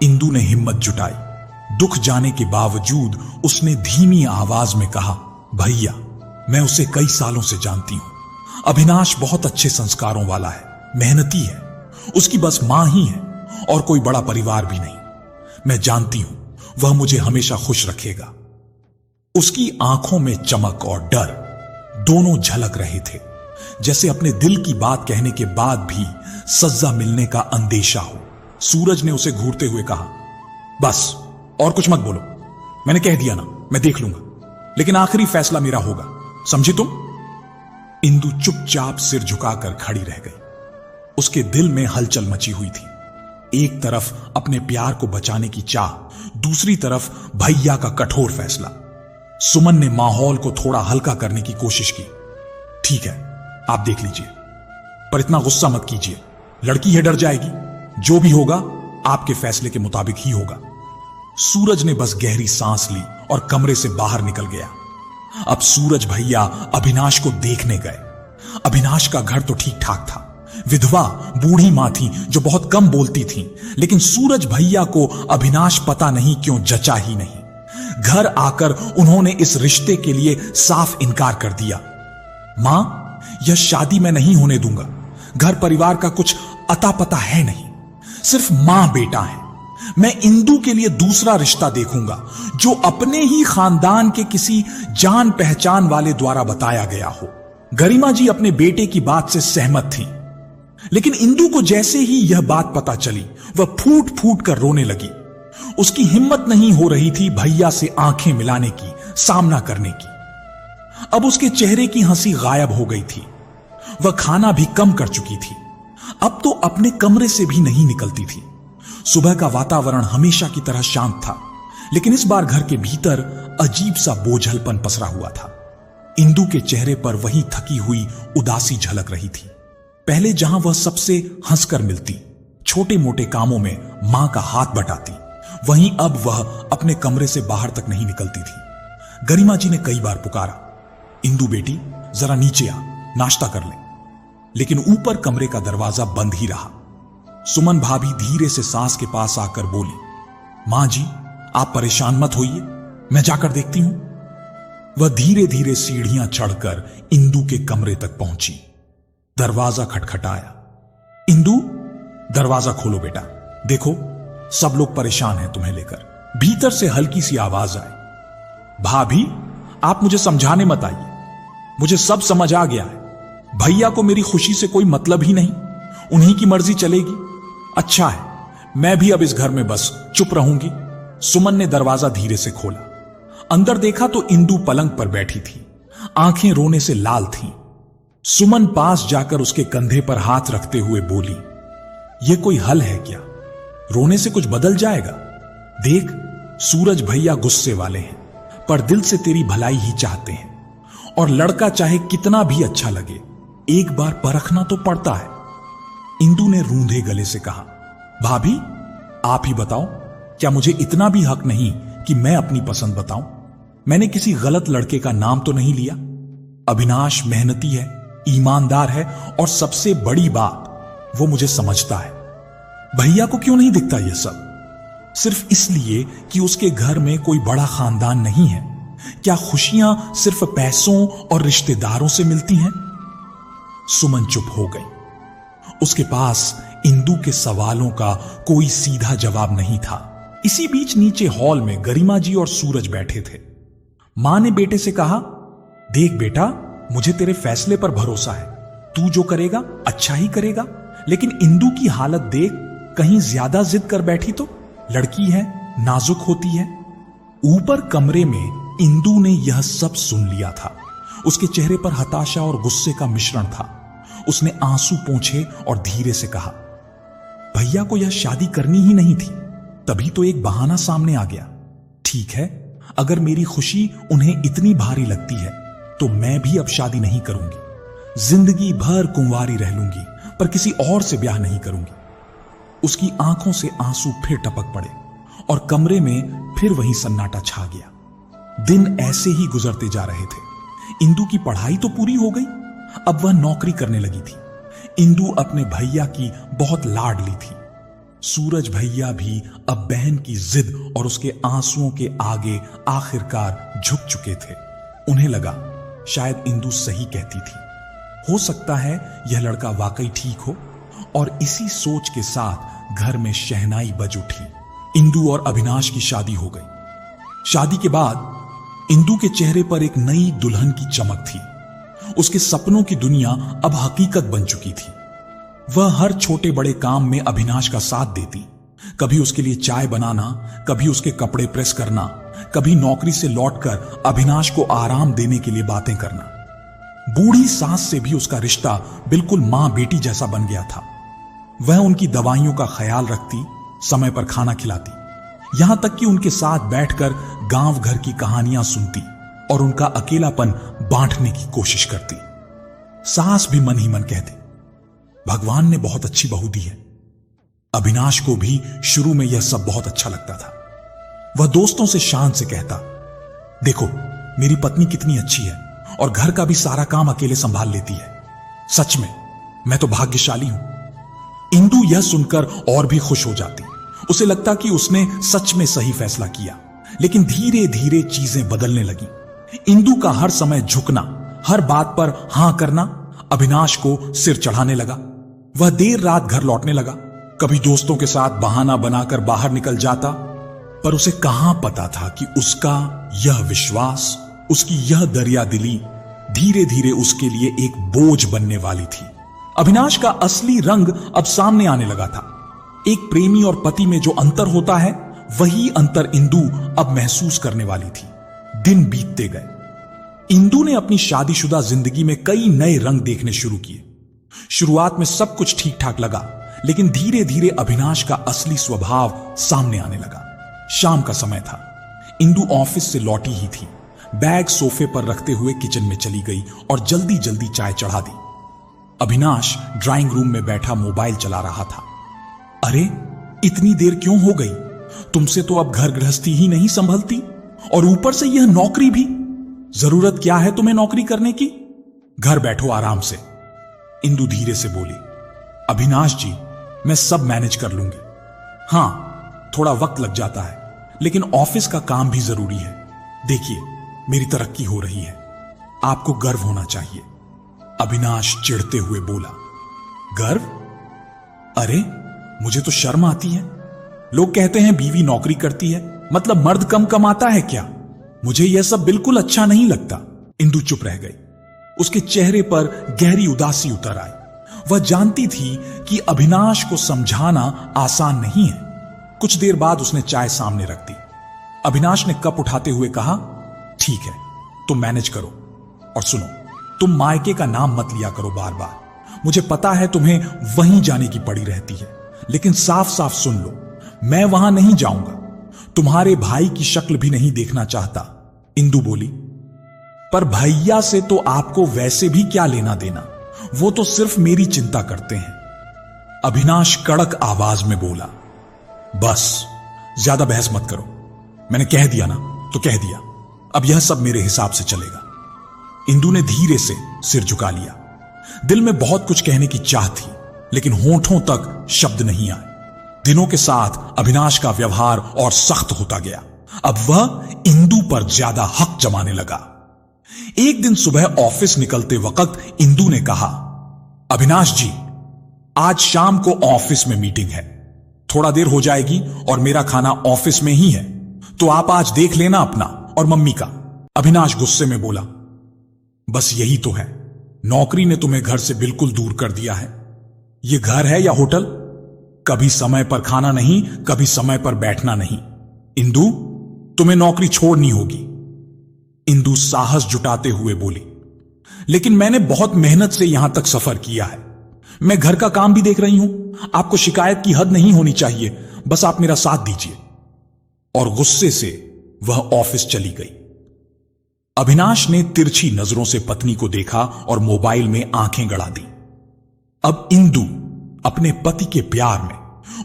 इंदु ने हिम्मत जुटाई। दुख जाने के बावजूद उसने धीमी आवाज में कहा, भैया मैं उसे कई सालों से जानती हूं। अविनाश बहुत अच्छे संस्कारों वाला है, मेहनती है, उसकी बस मां ही है और कोई बड़ा परिवार भी नहीं। मैं जानती हूं वह मुझे हमेशा खुश रखेगा। उसकी आंखों में चमक और डर दोनों झलक रहे थे, जैसे अपने दिल की बात कहने के बाद भी सजा मिलने का अंदेशा हो। सूरज ने उसे घूरते हुए कहा, बस और कुछ मत बोलो, मैंने कह दिया ना, मैं देख लूंगा, लेकिन आखिरी फैसला मेरा होगा, समझी तुम? इंदु चुपचाप सिर झुकाकर खड़ी रह गई। उसके दिल में हलचल मची हुई थी। एक तरफ अपने प्यार को बचाने की चाह, दूसरी तरफ भैया का कठोर फैसला। सुमन ने माहौल को थोड़ा हल्का करने की कोशिश की। ठीक है, आप देख लीजिए, पर इतना गुस्सा मत कीजिए, लड़की है, डर जाएगी। जो भी होगा आपके फैसले के मुताबिक ही होगा। सूरज ने बस गहरी सांस ली और कमरे से बाहर निकल गया। अब सूरज भैया अविनाश को देखने गए। अविनाश का घर तो ठीक ठाक था, विधवा बूढ़ी मां थी जो बहुत कम बोलती थी, लेकिन सूरज भैया को अविनाश पता नहीं क्यों जचा ही नहीं। घर आकर उन्होंने इस रिश्ते के लिए साफ इनकार कर दिया। मां, यह शादी मैं नहीं होने दूंगा। घर परिवार का कुछ अता पता है नहीं, सिर्फ मां बेटा है। मैं इंदु के लिए दूसरा रिश्ता देखूंगा जो अपने ही खानदान के किसी जान पहचान वाले द्वारा बताया गया हो। गरिमा जी अपने बेटे की बात से सहमत थी, लेकिन इंदु को जैसे ही यह बात पता चली वह फूट फूट कर रोने लगी। उसकी हिम्मत नहीं हो रही थी भैया से आंखें मिलाने की, सामना करने की। अब उसके चेहरे की हंसी गायब हो गई थी। वह खाना भी कम कर चुकी थी, अब तो अपने कमरे से भी नहीं निकलती थी। सुबह का वातावरण हमेशा की तरह शांत था, लेकिन इस बार घर के भीतर अजीब सा बोझलपन पसरा हुआ था। इंदु के चेहरे पर वही थकी हुई उदासी झलक रही थी। पहले जहां वह सबसे हंसकर मिलती, छोटे मोटे कामों में मां का हाथ बटाती, वहीं अब वह अपने कमरे से बाहर तक नहीं निकलती थी। गरिमा जी ने कई बार पुकारा, इंदु बेटी जरा नीचे आ, नाश्ता कर ले, लेकिन ऊपर कमरे का दरवाजा बंद ही रहा। सुमन भाभी धीरे से सास के पास आकर बोली, मां जी आप परेशान मत होइए, मैं जाकर देखती हूं। वह धीरे धीरे सीढ़ियां चढ़कर इंदु के कमरे तक पहुंची। दरवाजा खटखटाया। इंदु, दरवाजा खोलो बेटा, देखो सब लोग परेशान हैं तुम्हें लेकर। भीतर से हल्की सी आवाज आई, भाभी आप मुझे समझाने मत आइए, मुझे सब समझ आ गया है। भैया को मेरी खुशी से कोई मतलब ही नहीं, उन्हीं की मर्जी चलेगी। अच्छा है, मैं भी अब इस घर में बस चुप रहूंगी। सुमन ने दरवाजा धीरे से खोला। अंदर देखा तो इंदू पलंग पर बैठी थी, आंखें रोने से लाल थीं। सुमन पास जाकर उसके कंधे पर हाथ रखते हुए बोली, यह कोई हल है क्या? रोने से कुछ बदल जाएगा? देख, सूरज भैया गुस्से वाले हैं, पर दिल से तेरी भलाई ही चाहते हैं। और लड़का चाहे कितना भी अच्छा लगे, एक बार परखना तो पड़ता है। इंदू ने रूंधे गले से कहा, भाभी आप ही बताओ, क्या मुझे इतना भी हक नहीं कि मैं अपनी पसंद बताऊं? मैंने किसी गलत लड़के का नाम तो नहीं लिया। अविनाश मेहनती है, ईमानदार है, और सबसे बड़ी बात वो मुझे समझता है। भैया को क्यों नहीं दिखता यह सब? सिर्फ इसलिए कि उसके घर में कोई बड़ा खानदान नहीं है। क्या खुशियां सिर्फ पैसों और रिश्तेदारों से मिलती हैं? सुमन चुप हो गई। उसके पास इंदू के सवालों का कोई सीधा जवाब नहीं था। इसी बीच नीचे हॉल में गरिमा जी और सूरज बैठे थे। मां ने बेटे से कहा, देख बेटा, मुझे तेरे फैसले पर भरोसा है, तू जो करेगा अच्छा ही करेगा। लेकिन इंदू की हालत देख, कहीं ज्यादा जिद कर बैठी तो? लड़की है, नाजुक होती है। ऊपर कमरे में इंदू ने यह सब सुन लिया था। उसके चेहरे पर हताशा और गुस्से का मिश्रण था। उसने आंसू पोंछे और धीरे से कहा, भैया को यह शादी करनी ही नहीं थी, तभी तो एक बहाना सामने आ गया। ठीक है, अगर मेरी खुशी उन्हें इतनी भारी लगती है तो मैं भी अब शादी नहीं करूंगी। जिंदगी भर कुंवारी रह लूंगी, पर किसी और से ब्याह नहीं करूंगी। उसकी आंखों से आंसू फिर टपक पड़े और कमरे में फिर वही सन्नाटा छा गया। दिन ऐसे ही गुजरते जा रहे थे। इंदू की पढ़ाई तो पूरी हो गई, अब वह नौकरी करने लगी थी। इंदू अपने भैया की बहुत लाडली थी। सूरज भैया भी अब बहन की जिद और उसके आंसुओं के आगे आखिरकार झुक चुके थे। उन्हें लगा शायद इंदू सही कहती थी, हो सकता है यह लड़का वाकई ठीक हो। और इसी सोच के साथ घर में शहनाई बज उठी। इंदू और अविनाश की शादी हो गई। शादी के बाद इंदू के चेहरे पर एक नई दुल्हन की चमक थी। उसके सपनों की दुनिया अब हकीकत बन चुकी थी। वह हर छोटे बड़े काम में अविनाश का साथ देती। कभी उसके लिए चाय बनाना, कभी उसके कपड़े प्रेस करना, कभी नौकरी से लौटकर अविनाश को आराम देने के लिए बातें करना। बूढ़ी सास से भी उसका रिश्ता बिल्कुल मां बेटी जैसा बन गया था। वह उनकी दवाइयों का ख्याल रखती, समय पर खाना खिलाती, यहां तक कि उनके साथ बैठकर गांव घर की कहानियां सुनती और उनका अकेलापन बांटने की कोशिश करती। सास भी मन ही मन कहती, भगवान ने बहुत अच्छी बहू दी है। अविनाश को भी शुरू में यह सब बहुत अच्छा लगता था। वह दोस्तों से शान से कहता, देखो मेरी पत्नी कितनी अच्छी है और घर का भी सारा काम अकेले संभाल लेती है। सच में मैं तो भाग्यशाली हूं। इंदू यह सुनकर और भी खुश हो जाती। उसे लगता कि उसने सच में सही फैसला किया। लेकिन धीरे धीरे चीजें बदलने लगी। इंदू का हर समय झुकना, हर बात पर हां करना अविनाश को सिर चढ़ाने लगा। वह देर रात घर लौटने लगा। कभी दोस्तों के साथ बहाना बनाकर बाहर निकल जाता, पर उसे कहां पता था कि उसका यह विश्वास, उसकी यह दरिया दिली धीरे धीरे उसके लिए एक बोझ बनने वाली थी। अविनाश का असली रंग अब सामने आने लगा था। एक प्रेमी और पति में जो अंतर होता है, वही अंतर इंदू अब महसूस करने वाली थी। दिन बीतते गए। इंदू ने अपनी शादीशुदा जिंदगी में कई नए रंग देखने शुरू किए। शुरुआत में सब कुछ ठीक ठाक लगा, लेकिन धीरे धीरे अविनाश का असली स्वभाव सामने आने लगा। शाम का समय था। इंदू ऑफिस से लौटी ही थी। बैग सोफे पर रखते हुए किचन में चली गई और जल्दी जल्दी चाय चढ़ा दी। अविनाश ड्राइंग रूम में बैठा मोबाइल चला रहा था। अरे इतनी देर क्यों हो गई? तुमसे तो अब घर गृहस्थी ही नहीं संभलती, और ऊपर से यह नौकरी भी। जरूरत क्या है तुम्हें नौकरी करने की? घर बैठो आराम से। इंदू धीरे से बोली, अविनाश जी मैं सब मैनेज कर लूंगी। हां थोड़ा वक्त लग जाता है, लेकिन ऑफिस का काम भी जरूरी है। देखिए मेरी तरक्की हो रही है, आपको गर्व होना चाहिए। अविनाश चिढ़ते हुए बोला, गर्व? अरे मुझे तो शर्म आती है। लोग कहते हैं बीवी नौकरी करती है मतलब मर्द कम कमाता है क्या? मुझे यह सब बिल्कुल अच्छा नहीं लगता। इंदु चुप रह गई। उसके चेहरे पर गहरी उदासी उतर आई। वह जानती थी कि अविनाश को समझाना आसान नहीं है। कुछ देर बाद उसने चाय सामने रख दी। अविनाश ने कप उठाते हुए कहा, ठीक है, तुम मैनेज करो। और सुनो, तुम मायके का नाम मत लिया करो बार बार। मुझे पता है तुम्हें वहीं जाने की पड़ी रहती है, लेकिन साफ साफ सुन लो, मैं वहां नहीं जाऊंगा। तुम्हारे भाई की शक्ल भी नहीं देखना चाहता। इंदु बोली, पर भैया से तो आपको वैसे भी क्या लेना देना, वो तो सिर्फ मेरी चिंता करते हैं। अविनाश कड़क आवाज में बोला, बस ज्यादा बहस मत करो। मैंने कह दिया ना तो कह दिया, अब यह सब मेरे हिसाब से चलेगा। इंदु ने धीरे से सिर झुका लिया। दिल में बहुत कुछ कहने की चाह थी, लेकिन होठों तक शब्द नहीं आए। दिनों के साथ अविनाश का व्यवहार और सख्त होता गया। अब वह इंदु पर ज्यादा हक जमाने लगा। एक दिन सुबह ऑफिस निकलते वक्त इंदु ने कहा, अविनाश जी, आज शाम को ऑफिस में मीटिंग है, थोड़ा देर हो जाएगी और मेरा खाना ऑफिस में ही है, तो आप आज देख लेना अपना और मम्मी का। अविनाश गुस्से में बोला, बस यही तो है, नौकरी ने तुम्हें घर से बिल्कुल दूर कर दिया है। यह घर है या होटल? कभी समय पर खाना नहीं, कभी समय पर बैठना नहीं। इंदु, तुम्हें नौकरी छोड़नी होगी। इंदु साहस जुटाते हुए बोली, लेकिन मैंने बहुत मेहनत से यहां तक सफर किया है। मैं घर का काम भी देख रही हूं। आपको शिकायत की हद नहीं होनी चाहिए, बस आप मेरा साथ दीजिए। और गुस्से से वह ऑफिस चली गई। अविनाश ने तिरछी नजरों से पत्नी को देखा और मोबाइल में आंखें गड़ा दी। अब इंदु अपने पति के प्यार में,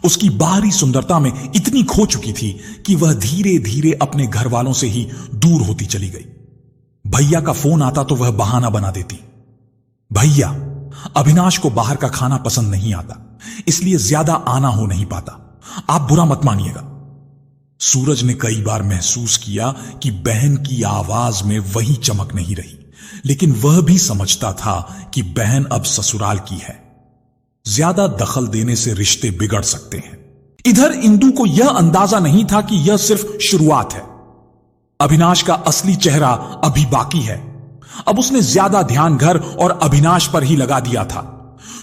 उसकी बाहरी सुंदरता में इतनी खो चुकी थी कि वह धीरे धीरे अपने घर वालों से ही दूर होती चली गई। भैया का फोन आता तो वह बहाना बना देती, भैया, अविनाश को बाहर का खाना पसंद नहीं आता, इसलिए ज्यादा आना हो नहीं पाता, आप बुरा मत मानिएगा। सूरज ने कई बार महसूस किया कि बहन की आवाज में वही चमक नहीं रही, लेकिन वह भी समझता था कि बहन अब ससुराल की है। ज्यादा दखल देने से रिश्ते बिगड़ सकते हैं। इधर इंदु को यह अंदाजा नहीं था कि यह सिर्फ शुरुआत है। अविनाश का असली चेहरा अभी बाकी है। अब उसने ज्यादा ध्यान घर और अविनाश पर ही लगा दिया था।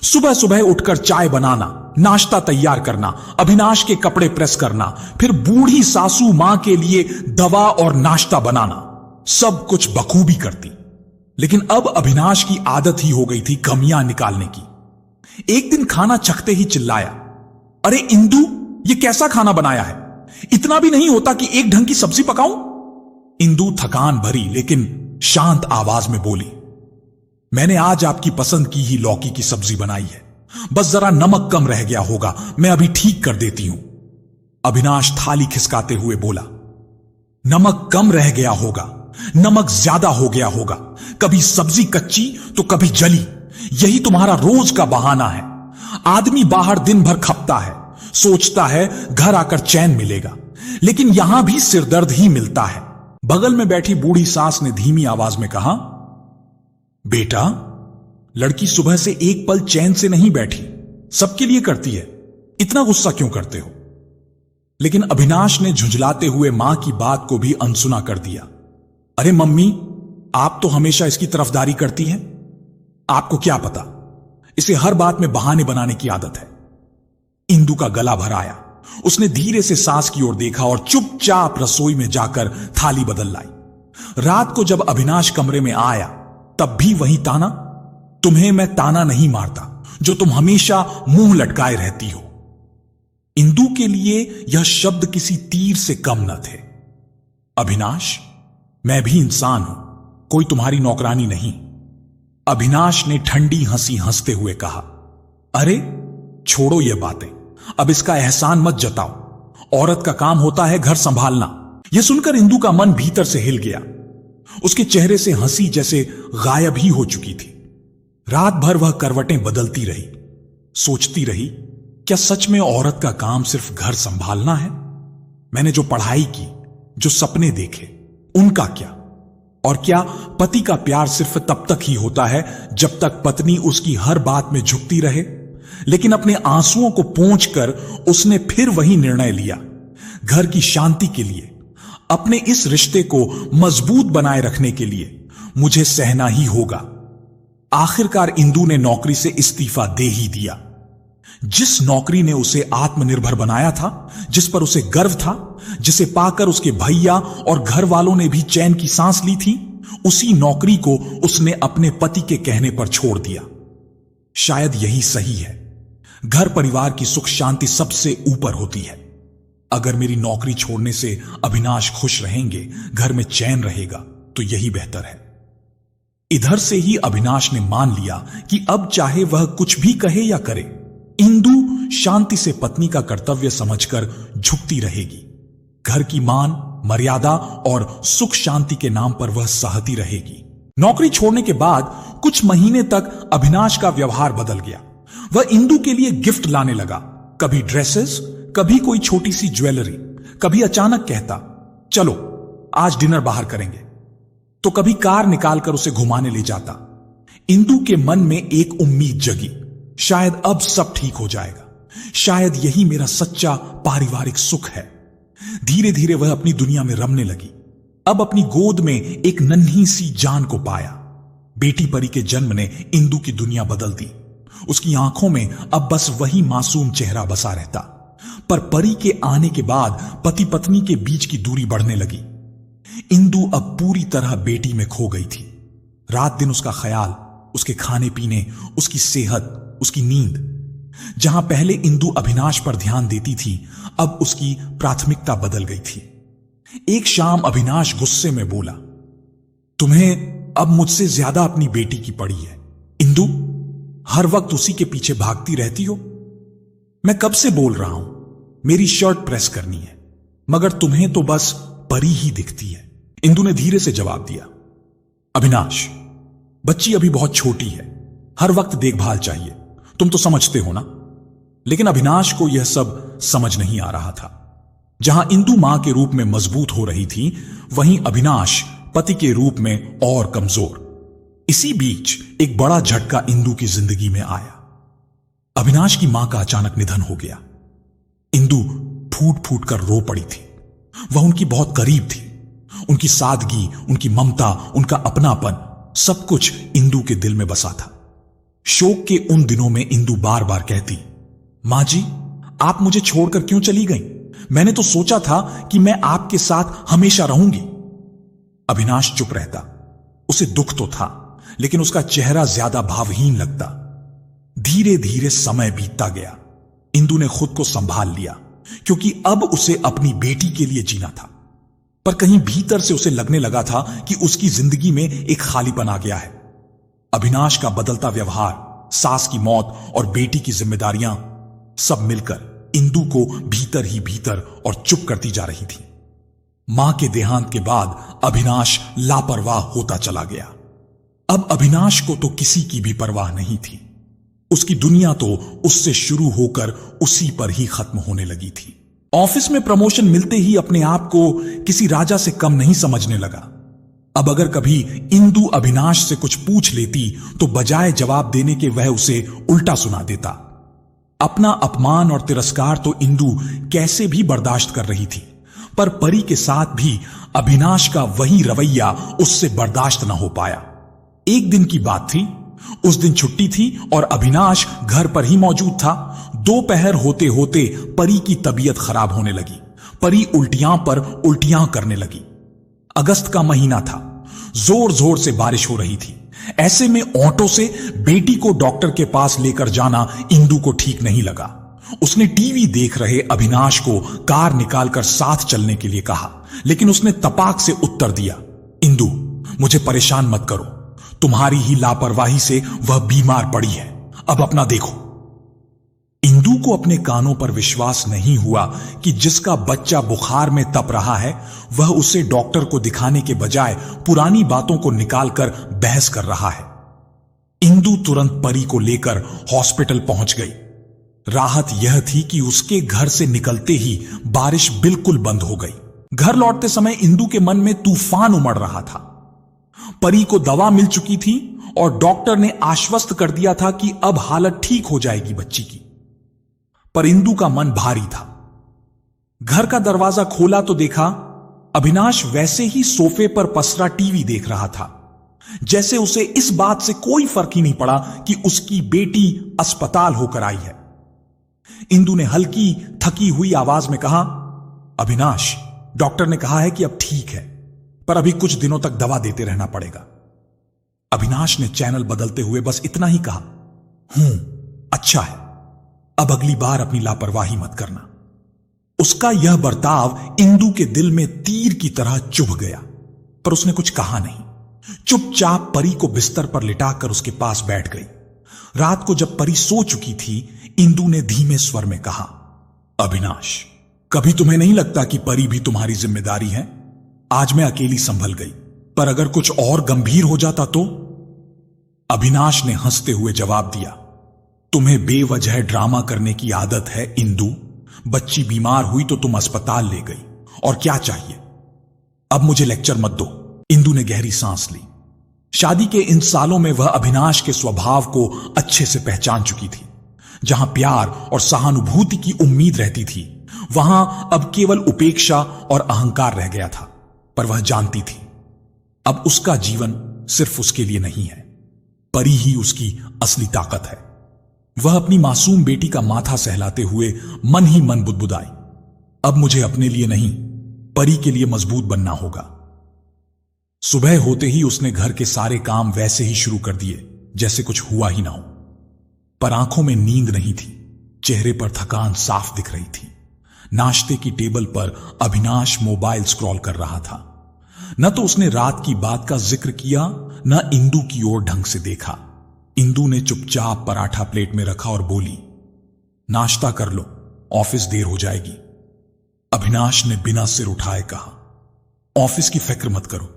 सुबह सुबह उठकर चाय बनाना, नाश्ता तैयार करना, अविनाश के कपड़े प्रेस करना, फिर बूढ़ी सासू मां के लिए दवा और नाश्ता बनाना, सब कुछ बखूबी करती। लेकिन अब अविनाश की आदत ही हो गई थी कमियां निकालने की। एक दिन खाना चखते ही चिल्लाया, अरे इंदु, ये कैसा खाना बनाया है? इतना भी नहीं होता कि एक ढंग की सब्जी पकाऊं? इंदु थकान भरी लेकिन शांत आवाज में बोली, मैंने आज आपकी पसंद की ही लौकी की सब्जी बनाई है, बस जरा नमक कम रह गया होगा, मैं अभी ठीक कर देती हूं। अविनाश थाली खिसकाते हुए बोला, नमक कम रह गया होगा, नमक ज्यादा हो गया होगा, कभी सब्जी कच्ची तो कभी जली, यही तुम्हारा रोज का बहाना है। आदमी बाहर दिन भर खपता है, सोचता है घर आकर चैन मिलेगा, लेकिन यहां भी सिरदर्द ही मिलता है। बगल में बैठी बूढ़ी सास ने धीमी आवाज में कहा, बेटा, लड़की सुबह से एक पल चैन से नहीं बैठी, सबके लिए करती है, इतना गुस्सा क्यों करते हो? लेकिन अविनाश ने झुंझलाते हुए मां की बात को भी अनसुना कर दिया। अरे मम्मी, आप तो हमेशा इसकी तरफदारी करती हैं, आपको क्या पता, इसे हर बात में बहाने बनाने की आदत है। इंदु का गला भर आया। उसने धीरे से सास की ओर देखा और चुपचाप रसोई में जाकर थाली बदल लाई। रात को जब अविनाश कमरे में आया तब भी वही ताना, तुम्हें मैं ताना नहीं मारता जो तुम हमेशा मुंह लटकाए रहती हो। इंदु के लिए यह शब्द किसी तीर से कम न थे। अविनाश, मैं भी इंसान हूं, कोई तुम्हारी नौकरानी नहीं। अविनाश ने ठंडी हंसी हंसते हुए कहा, अरे छोड़ो ये बातें, अब इसका एहसान मत जताओ, औरत का काम होता है घर संभालना। यह सुनकर इंदु का मन भीतर से हिल गया। उसके चेहरे से हंसी जैसे गायब ही हो चुकी थी। रात भर वह करवटें बदलती रही, सोचती रही, क्या सच में औरत का काम सिर्फ घर संभालना है? मैंने जो पढ़ाई की, जो सपने देखे, उनका क्या? और क्या पति का प्यार सिर्फ तब तक ही होता है जब तक पत्नी उसकी हर बात में झुकती रहे? लेकिन अपने आंसुओं को पोंछकर उसने फिर वही निर्णय लिया। घर की शांति के लिए, अपने इस रिश्ते को मजबूत बनाए रखने के लिए मुझे सहना ही होगा। आखिरकार इंदु ने नौकरी से इस्तीफा दे ही दिया। जिस नौकरी ने उसे आत्मनिर्भर बनाया था, जिस पर उसे गर्व था, जिसे पाकर उसके भैया और घर वालों ने भी चैन की सांस ली थी, उसी नौकरी को उसने अपने पति के कहने पर छोड़ दिया। शायद यही सही है। घर परिवार की सुख शांति सबसे ऊपर होती है। अगर मेरी नौकरी छोड़ने से अविनाश खुश रहेंगे, घर में चैन रहेगा, तो यही बेहतर है। इधर से ही अविनाश ने मान लिया कि अब चाहे वह कुछ भी कहे या करे, इंदु शांति से पत्नी का कर्तव्य समझकर झुकती रहेगी। घर की मान, मर्यादा और सुख शांति के नाम पर वह सहती रहेगी। नौकरी छोड़ने के बाद कुछ महीने तक अविनाश का व्यवहार बदल गया। वह इंदु के लिए गिफ्ट लाने लगा, कभी ड्रेसेस, कभी कोई छोटी सी ज्वेलरी, कभी अचानक कहता चलो आज डिनर बाहर करेंगे, तो कभी कार निकालकर उसे घुमाने ले जाता। इंदु के मन में एक उम्मीद जगी, शायद अब सब ठीक हो जाएगा, शायद यही मेरा सच्चा पारिवारिक सुख है। धीरे धीरे वह अपनी दुनिया में रमने लगी। अब अपनी गोद में एक नन्ही सी जान को पाया। बेटी परी के जन्म ने इंदु की दुनिया बदल दी। उसकी आंखों में अब बस वही मासूम चेहरा बसा रहता। पर परी के आने के बाद पति पत्नी के बीच की दूरी बढ़ने लगी। इंदु अब पूरी तरह बेटी में खो गई थी। रात दिन उसका ख्याल, उसके खाने पीने, उसकी सेहत, उसकी नींद। जहां पहले इंदु अविनाश पर ध्यान देती थी, अब उसकी प्राथमिकता बदल गई थी। एक शाम अविनाश गुस्से में बोला, तुम्हें अब मुझसे ज्यादा अपनी बेटी की पड़ी है। इंदु, हर वक्त उसी के पीछे भागती रहती हो। मैं कब से बोल रहा हूं, मेरी शर्ट प्रेस करनी है, मगर तुम्हें तो बस परी ही दिखती है। इंदु ने धीरे से जवाब दिया, अविनाश, बच्ची अभी बहुत छोटी है, हर वक्त देखभाल चाहिए, तुम तो समझते हो ना। लेकिन अविनाश को यह सब समझ नहीं आ रहा था। जहां इंदु मां के रूप में मजबूत हो रही थी, वहीं अविनाश पति के रूप में और कमजोर। इसी बीच एक बड़ा झटका इंदु की जिंदगी में आया। अविनाश की मां का अचानक निधन हो गया। इंदु फूट फूट कर रो पड़ी थी। वह उनकी बहुत करीब थी। उनकी सादगी, उनकी ममता, उनका अपनापन, सब कुछ इंदु के दिल में बसा था। शोक के उन दिनों में इंदु बार बार कहती, मां जी, आप मुझे छोड़कर क्यों चली गईं? मैंने तो सोचा था कि मैं आपके साथ हमेशा रहूंगी। अविनाश चुप रहता। उसे दुख तो था, लेकिन उसका चेहरा ज्यादा भावहीन लगता। धीरे धीरे समय बीतता गया। इंदु ने खुद को संभाल लिया, क्योंकि अब उसे अपनी बेटी के लिए जीना था। पर कहीं भीतर से उसे लगने लगा था कि उसकी जिंदगी में एक खालीपन आ गया है। अविनाश का बदलता व्यवहार, सास की मौत और बेटी की जिम्मेदारियां, सब मिलकर इंदु को भीतर ही भीतर और चुप करती जा रही थी। मां के देहांत के बाद अविनाश लापरवाह होता चला गया। अब अविनाश को तो किसी की भी परवाह नहीं थी। उसकी दुनिया तो उससे शुरू होकर उसी पर ही खत्म होने लगी थी। ऑफिस में प्रमोशन मिलते ही अपने आप को किसी राजा से कम नहीं समझने लगा। अब अगर कभी इंदु अविनाश से कुछ पूछ लेती, तो बजाय जवाब देने के वह उसे उल्टा सुना देता। अपना अपमान और तिरस्कार तो इंदु कैसे भी बर्दाश्त कर रही थी, पर परी के साथ भी अविनाश का वही रवैया उससे बर्दाश्त न हो पाया। एक दिन की बात थी। उस दिन छुट्टी थी और अविनाश घर पर ही मौजूद था। दोपहर होते होते परी की तबीयत खराब होने लगी। परी उल्टियां पर उल्टियां करने लगी। अगस्त का महीना था। जोर जोर से बारिश हो रही थी। ऐसे में ऑटो से बेटी को डॉक्टर के पास लेकर जाना इंदु को ठीक नहीं लगा। उसने टीवी देख रहे अविनाश को कार निकालकर साथ चलने के लिए कहा, लेकिन उसने तपाक से उत्तर दिया, इंदु, मुझे परेशान मत करो, तुम्हारी ही लापरवाही से वह बीमार पड़ी है, अब अपना देखो। इंदु को अपने कानों पर विश्वास नहीं हुआ कि जिसका बच्चा बुखार में तप रहा है, वह उसे डॉक्टर को दिखाने के बजाय पुरानी बातों को निकालकर बहस कर रहा है। इंदु तुरंत परी को लेकर हॉस्पिटल पहुंच गई। राहत यह थी कि उसके घर से निकलते ही बारिश बिल्कुल बंद हो गई। घर लौटते समय इंदु के मन में तूफान उमड़ रहा था। परी को दवा मिल चुकी थी और डॉक्टर ने आश्वस्त कर दिया था कि अब हालत ठीक हो जाएगी बच्ची की। पर इंदु का मन भारी था। घर का दरवाजा खोला तो देखा अविनाश वैसे ही सोफे पर पसरा टीवी देख रहा था, जैसे उसे इस बात से कोई फर्क ही नहीं पड़ा कि उसकी बेटी अस्पताल होकर आई है। इंदु ने हल्की थकी हुई आवाज में कहा, अविनाश, डॉक्टर ने कहा है कि अब ठीक है, पर अभी कुछ दिनों तक दवा देते रहना पड़ेगा। अविनाश ने चैनल बदलते हुए बस इतना ही कहा, अच्छा है, अब अगली बार अपनी लापरवाही मत करना। उसका यह बर्ताव इंदु के दिल में तीर की तरह चुभ गया, पर उसने कुछ कहा नहीं। चुपचाप परी को बिस्तर पर लिटाकर उसके पास बैठ गई। रात को जब परी सो चुकी थी, इंदु ने धीमे स्वर में कहा, अविनाश, कभी तुम्हें नहीं लगता कि परी भी तुम्हारी जिम्मेदारी है? आज मैं अकेली संभल गई, पर अगर कुछ और गंभीर हो जाता तो? अविनाश ने हंसते हुए जवाब दिया, तुम्हें बेवजह ड्रामा करने की आदत है इंदु। बच्ची बीमार हुई तो तुम अस्पताल ले गई, और क्या चाहिए? अब मुझे लेक्चर मत दो। इंदु ने गहरी सांस ली। शादी के इन सालों में वह अविनाश के स्वभाव को अच्छे से पहचान चुकी थी। जहां प्यार और सहानुभूति की उम्मीद रहती थी, वहां अब केवल उपेक्षा और अहंकार रह गया था। पर वह जानती थी, अब उसका जीवन सिर्फ उसके लिए नहीं है, परी ही उसकी असली ताकत है। वह अपनी मासूम बेटी का माथा सहलाते हुए मन ही मन बुदबुदाई, अब मुझे अपने लिए नहीं, परी के लिए मजबूत बनना होगा। सुबह होते ही उसने घर के सारे काम वैसे ही शुरू कर दिए जैसे कुछ हुआ ही ना हो। पर आंखों में नींद नहीं थी, चेहरे पर थकान साफ दिख रही थी। नाश्ते की टेबल पर अविनाश मोबाइल स्क्रॉल कर रहा था। न तो उसने रात की बात का जिक्र किया, न इंदु की ओर ढंग से देखा। इंदु ने चुपचाप पराठा प्लेट में रखा और बोली, नाश्ता कर लो, ऑफिस देर हो जाएगी। अविनाश ने बिना सिर उठाए कहा, ऑफिस की फिक्र मत करो,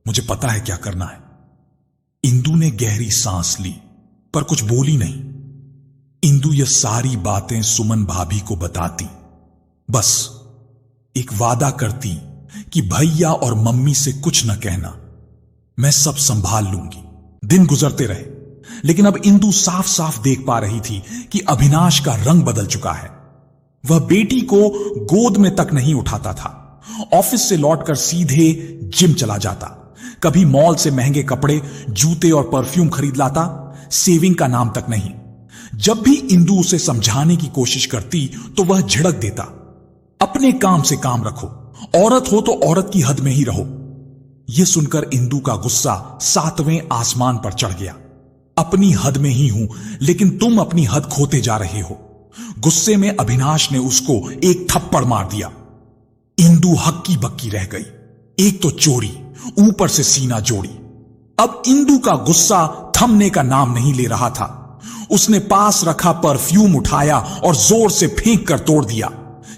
मुझे पता है क्या करना है। इंदु ने गहरी सांस ली, पर कुछ बोली नहीं। इंदु यह सारी बातें सुमन भाभी को बताती, बस एक वादा करती कि भैया और मम्मी से कुछ न कहना, मैं सब संभाल लूंगी। दिन गुजरते रहे, लेकिन अब इंदु साफ साफ देख पा रही थी कि अविनाश का रंग बदल चुका है। वह बेटी को गोद में तक नहीं उठाता था। ऑफिस से लौटकर सीधे जिम चला जाता। कभी मॉल से महंगे कपड़े, जूते और परफ्यूम खरीद लाता, सेविंग का नाम तक नहीं। जब भी इंदु उसे समझाने की कोशिश करती तो वह झिड़क देता, अपने काम से काम रखो, औरत हो तो औरत की हद में ही रहो। यह सुनकर इंदु का गुस्सा 7वें आसमान पर चढ़ गया। अपनी हद में ही हूं, लेकिन तुम अपनी हद खोते जा रहे हो। गुस्से में अविनाश ने उसको एक थप्पड़ मार दिया। इंदु हक्की बक्की रह गई। एक तो चोरी, ऊपर से सीना जोड़ी। अब इंदु का गुस्सा थमने का नाम नहीं ले रहा था। उसने पास रखा परफ्यूम उठाया और जोर से फेंक कर तोड़ दिया।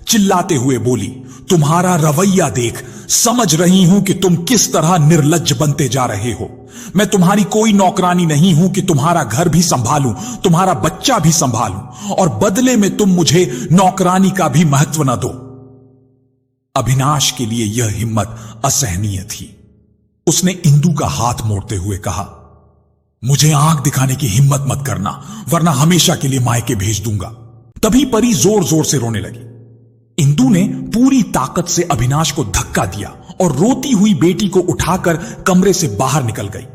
चिल्लाते हुए बोली, तुम्हारा रवैया देख, समझ रही हूं कि तुम किस तरह निर्लज्ज बनते जा रहे हो। मैं तुम्हारी कोई नौकरानी नहीं हूं कि तुम्हारा घर भी संभालूं, तुम्हारा बच्चा भी संभालूं, और बदले में तुम मुझे नौकरानी का भी महत्व न दो। अविनाश के लिए यह हिम्मत असहनीय थी। उसने इंदु का हाथ मोड़ते हुए कहा, मुझे आंख दिखाने की हिम्मत मत करना, वरना हमेशा के लिए मायके भेज दूंगा। तभी परी जोर जोर से रोने लगी। इंदु ने पूरी ताकत से अविनाश को धक्का दिया और रोती हुई बेटी को उठाकर कमरे से बाहर निकल गई।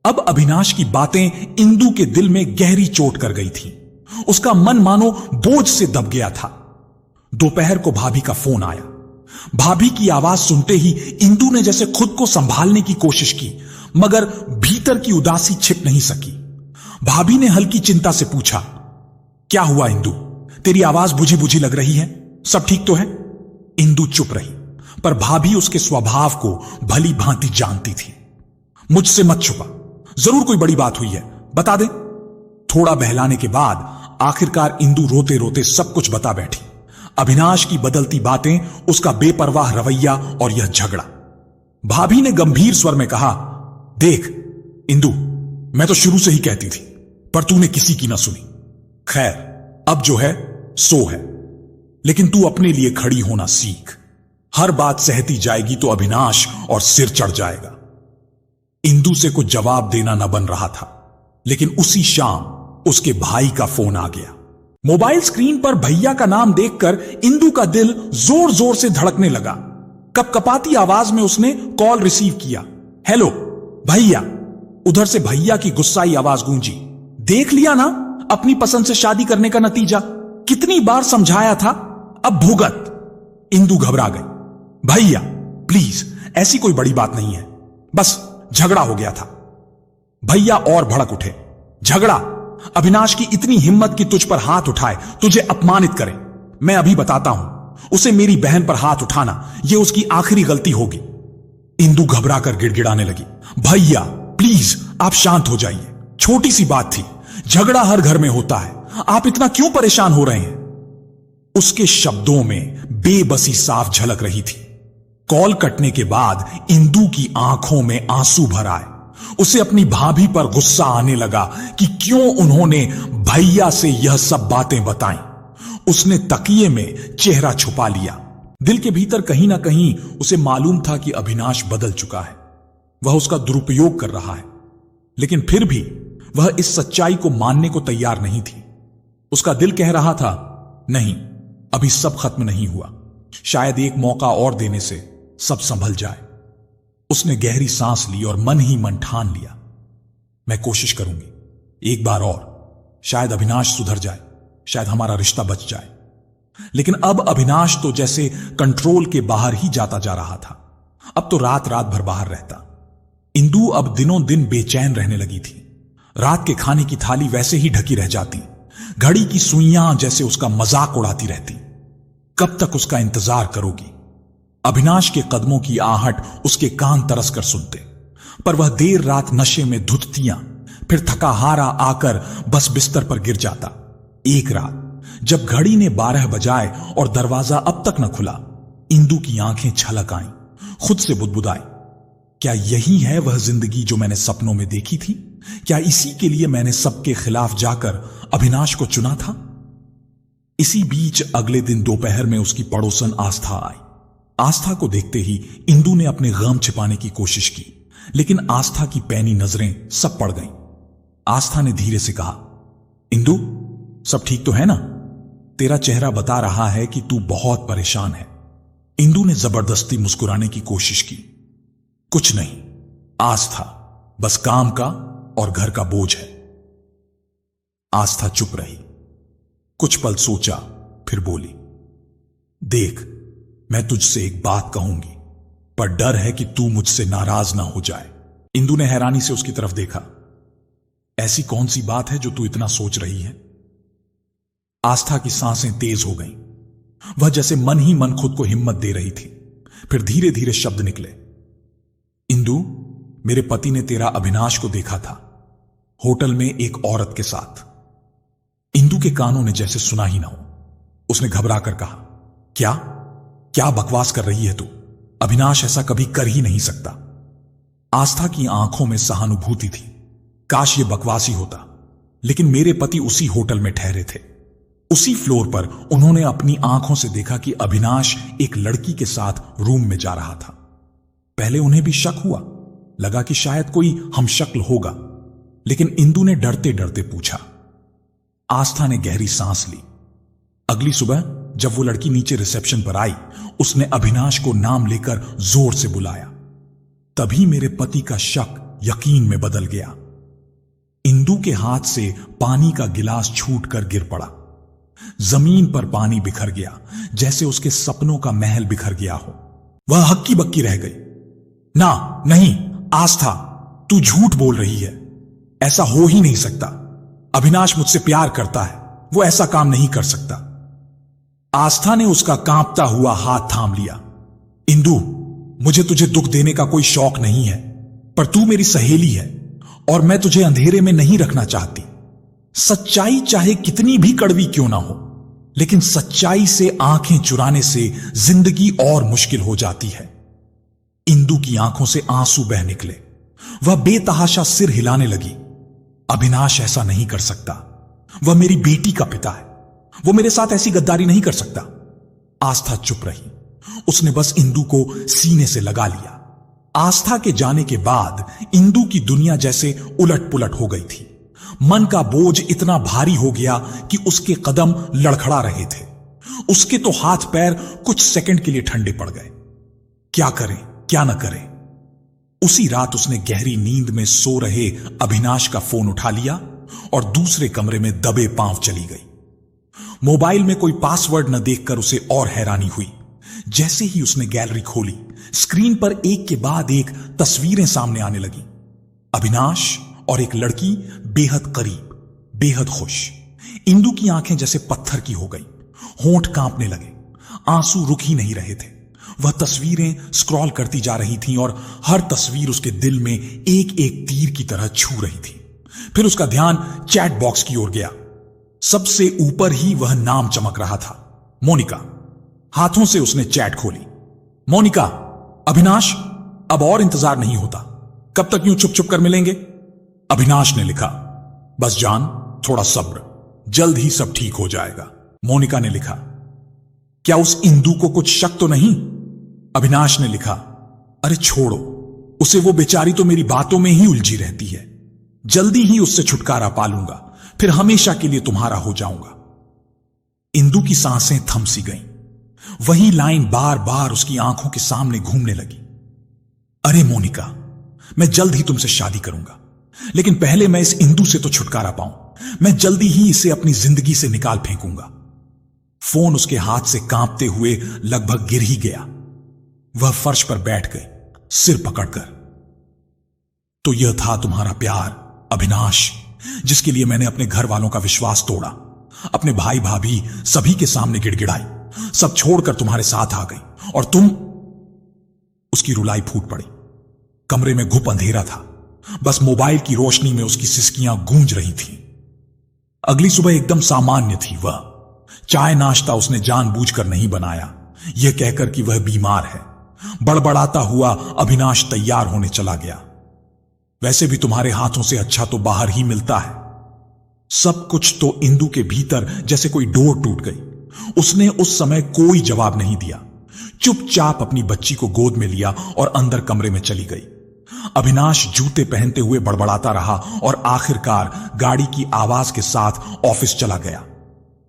अब अविनाश की बातें इंदु के दिल में गहरी चोट कर गई थी। उसका मन मानो बोझ से दब गया था। दोपहर को भाभी का फोन आया। भाभी की आवाज सुनते ही इंदु ने जैसे खुद को संभालने की कोशिश की, मगर भीतर की उदासी छिप नहीं सकी। भाभी ने हल्की चिंता से पूछा, क्या हुआ इंदु? तेरी आवाज बुझी बुझी लग रही है, सब ठीक तो है? इंदु चुप रही, पर भाभी उसके स्वभाव को भली भांति जानती थी। मुझसे मत छुपा, जरूर कोई बड़ी बात हुई है, बता दे। थोड़ा बहलाने के बाद आखिरकार इंदु रोते रोते सब कुछ बता बैठी। अविनाश की बदलती बातें, उसका बेपरवाह रवैया और यह झगड़ा। भाभी ने गंभीर स्वर में कहा, देख इंदु, मैं तो शुरू से ही कहती थी, पर तूने किसी की ना सुनी। खैर, अब जो है सो है, लेकिन तू अपने लिए खड़ी होना सीख। हर बात सहती जाएगी तो अविनाश और सिर चढ़ जाएगा। इंदु से कुछ जवाब देना न बन रहा था, लेकिन उसी शाम उसके भाई का फोन आ गया। मोबाइल स्क्रीन पर भैया का नाम देखकर इंदु का दिल जोर जोर से धड़कने लगा। कपकपाती आवाज में उसने कॉल रिसीव किया। हेलो भैया। उधर से भैया की गुस्साई आवाज गूंजी। देख लिया ना अपनी पसंद से शादी करने का नतीजा, कितनी बार समझाया था, अब भुगत। इंदु घबरा गई। भैया प्लीज, ऐसी कोई बड़ी बात नहीं है, बस झगड़ा हो गया था। भैया और भड़क उठे। झगड़ा? अविनाश की इतनी हिम्मत कि तुझ पर हाथ उठाए, तुझे अपमानित करे। मैं अभी बताता हूं, उसे मेरी बहन पर हाथ उठाना यह उसकी आखिरी गलती होगी। इंदु घबरा कर गिड़गिड़ाने लगी। भैया प्लीज आप शांत हो जाइए, छोटी सी बात थी, झगड़ा हर घर में होता है, आप इतना क्यों परेशान हो रहे हैं? उसके शब्दों में बेबसी साफ झलक रही थी। कॉल कटने के बाद इंदु की आंखों में आंसू भर आए। उसे अपनी भाभी पर गुस्सा आने लगा कि क्यों उन्होंने भैया से यह सब बातें बताई। उसने तकिए में चेहरा छुपा लिया। दिल के भीतर कहीं ना कहीं उसे मालूम था कि अविनाश बदल चुका है, वह उसका दुरुपयोग कर रहा है, लेकिन फिर भी वह इस सच्चाई को मानने को तैयार नहीं थी। उसका दिल कह रहा था, नहीं, अभी सब खत्म नहीं हुआ, शायद एक मौका और देने से सब संभल जाए। उसने गहरी सांस ली और मन ही मन ठान लिया, मैं कोशिश करूंगी एक बार और, शायद अविनाश सुधर जाए, शायद हमारा रिश्ता बच जाए। लेकिन अब अविनाश तो जैसे कंट्रोल के बाहर ही जाता जा रहा था। अब तो रात रात भर बाहर रहता। इंदु अब दिनों दिन बेचैन रहने लगी थी। रात के खाने की थाली वैसे ही ढकी रह जाती, घड़ी की सुइयां जैसे उसका मजाक उड़ाती रहती। कब तक उसका इंतजार करोगी? अविनाश के कदमों की आहट उसके कान तरस कर सुनते, पर वह देर रात नशे में धुततियां, फिर थका हारा आकर बस बिस्तर पर गिर जाता। एक रात जब घड़ी ने 12 बजाए और दरवाजा अब तक न खुला, इंदु की आंखें छलक आईं, खुद से बुदबुदाई, क्या यही है वह जिंदगी जो मैंने सपनों में देखी थी? क्या इसी के लिए मैंने सबके खिलाफ जाकर अविनाश को चुना था? इसी बीच अगले दिन दोपहर में उसकी पड़ोसन आस्था आई। आस्था को देखते ही इंदु ने अपने गम छिपाने की कोशिश की, लेकिन आस्था की पैनी नजरें सब पड़ गईं। आस्था ने धीरे से कहा, इंदु सब ठीक तो है ना? तेरा चेहरा बता रहा है कि तू बहुत परेशान है। इंदु ने जबरदस्ती मुस्कुराने की कोशिश की। कुछ नहीं आस्था, बस काम का और घर का बोझ है। आस्था चुप रही, कुछ पल सोचा, फिर बोली, देख मैं तुझसे एक बात कहूंगी, पर डर है कि तू मुझसे नाराज ना हो जाए। इंदु ने हैरानी से उसकी तरफ देखा। ऐसी कौन सी बात है जो तू इतना सोच रही है? आस्था की सांसें तेज हो गईं। वह जैसे मन ही मन खुद को हिम्मत दे रही थी। फिर धीरे धीरे शब्द निकले, इंदु मेरे पति ने तेरा अविनाश को देखा था होटल में एक औरत के साथ। इंदु के कानों ने जैसे सुना ही ना हो। उसने घबरा कर कहा, क्या क्या बकवास कर रही है तू? अविनाश ऐसा कभी कर ही नहीं सकता। आस्था की आंखों में सहानुभूति थी। काश ये बकवास ही होता, लेकिन मेरे पति उसी होटल में ठहरे थे। उसी फ्लोर पर उन्होंने अपनी आंखों से देखा कि अविनाश एक लड़की के साथ रूम में जा रहा था। पहले उन्हें भी शक हुआ, लगा कि शायद कोई हमशक्ल होगा, लेकिन इंदु ने डरते डरते पूछा। आस्था ने गहरी सांस ली। अगली सुबह जब वो लड़की नीचे रिसेप्शन पर आई, उसने अविनाश को नाम लेकर जोर से बुलाया। तभी मेरे पति का शक यकीन में बदल गया। इंदु के हाथ से पानी का गिलास छूटकर गिर पड़ा। जमीन पर पानी बिखर गया, जैसे उसके सपनों का महल बिखर गया हो। वह हक्की बक्की रह गई। ना, नहीं आस्था, तू झूठ बोल रही है, ऐसा हो ही नहीं सकता। अविनाश मुझसे प्यार करता है, वो ऐसा काम नहीं कर सकता। आस्था ने उसका कांपता हुआ हाथ थाम लिया। इंदु, मुझे तुझे दुख देने का कोई शौक नहीं है, पर तू मेरी सहेली है और मैं तुझे अंधेरे में नहीं रखना चाहती। सच्चाई चाहे कितनी भी कड़वी क्यों ना हो, लेकिन सच्चाई से आंखें चुराने से जिंदगी और मुश्किल हो जाती है। इंदु की आंखों से आंसू बह निकले। वह बेतहाशा सिर हिलाने लगी। अविनाश ऐसा नहीं कर सकता, वह मेरी बेटी का पिता है, वो मेरे साथ ऐसी गद्दारी नहीं कर सकता। आस्था चुप रही। उसने बस इंदु को सीने से लगा लिया। आस्था के जाने के बाद इंदु की दुनिया जैसे उलट पुलट हो गई थी। मन का बोझ इतना भारी हो गया कि उसके कदम लड़खड़ा रहे थे। उसके तो हाथ पैर कुछ सेकंड के लिए ठंडे पड़ गए। क्या करे क्या न करे। उसी रात उसने गहरी नींद में सो रहे अभिनाश का फोन उठा लिया और दूसरे कमरे में दबे पांव चली गई। मोबाइल में कोई पासवर्ड न देखकर उसे और हैरानी हुई। जैसे ही उसने गैलरी खोली, स्क्रीन पर एक के बाद एक तस्वीरें सामने आने लगी। अविनाश और एक लड़की बेहद करीब, बेहद खुश। इंदु की आंखें जैसे पत्थर की हो गई, होंठ कांपने लगे, आंसू रुक ही नहीं रहे थे। वह तस्वीरें स्क्रॉल करती जा रही थी और हर तस्वीर उसके दिल में एक एक तीर की तरह छू रही थी। फिर उसका ध्यान चैट बॉक्स की ओर गया। सबसे ऊपर ही वह नाम चमक रहा था, मोनिका। हाथों से उसने चैट खोली। मोनिका, अविनाश, अब और इंतजार नहीं होता। कब तक यूं चुप चुप कर मिलेंगे? अविनाश ने लिखा, बस जान, थोड़ा सब्र, जल्द ही सब ठीक हो जाएगा। मोनिका ने लिखा, क्या उस इंदु को कुछ शक तो नहीं? अविनाश ने लिखा, अरे छोड़ो उसे, वो बेचारी तो मेरी बातों में ही उलझी रहती है। जल्दी ही उससे छुटकारा पालूंगा, फिर हमेशा के लिए तुम्हारा हो जाऊंगा। इंदु की सांसें थम सी गईं। वही लाइन बार बार उसकी आंखों के सामने घूमने लगी। अरे मोनिका, मैं जल्द ही तुमसे शादी करूंगा, लेकिन पहले मैं इस इंदु से तो छुटकारा पाऊं। मैं जल्दी ही इसे अपनी जिंदगी से निकाल फेंकूंगा। फोन उसके हाथ से कांपते हुए लगभग गिर ही गया। वह फर्श पर बैठ गई, सिर पकड़कर। तो यह था तुम्हारा प्यार अविनाश, जिसके लिए मैंने अपने घर वालों का विश्वास तोड़ा, अपने भाई भाभी सभी के सामने गिड़गिड़ाई, सब छोड़कर तुम्हारे साथ आ गई और तुम। उसकी रुलाई फूट पड़ी। कमरे में घुप अंधेरा था, बस मोबाइल की रोशनी में उसकी सिसकियां गूंज रही थीं। अगली सुबह एकदम सामान्य थी। वह चाय नाश्ता उसने जानबूझकर नहीं बनाया, यह कहकर कि वह बीमार है। बड़बड़ाता हुआ अविनाश तैयार होने चला गया। वैसे भी तुम्हारे हाथों से अच्छा तो बाहर ही मिलता है। सब कुछ तो इंदु के भीतर जैसे कोई डोर टूट गई। उसने उस समय कोई जवाब नहीं दिया, चुपचाप अपनी बच्ची को गोद में लिया और अंदर कमरे में चली गई। अविनाश जूते पहनते हुए बड़बड़ाता रहा और आखिरकार गाड़ी की आवाज के साथ ऑफिस चला गया।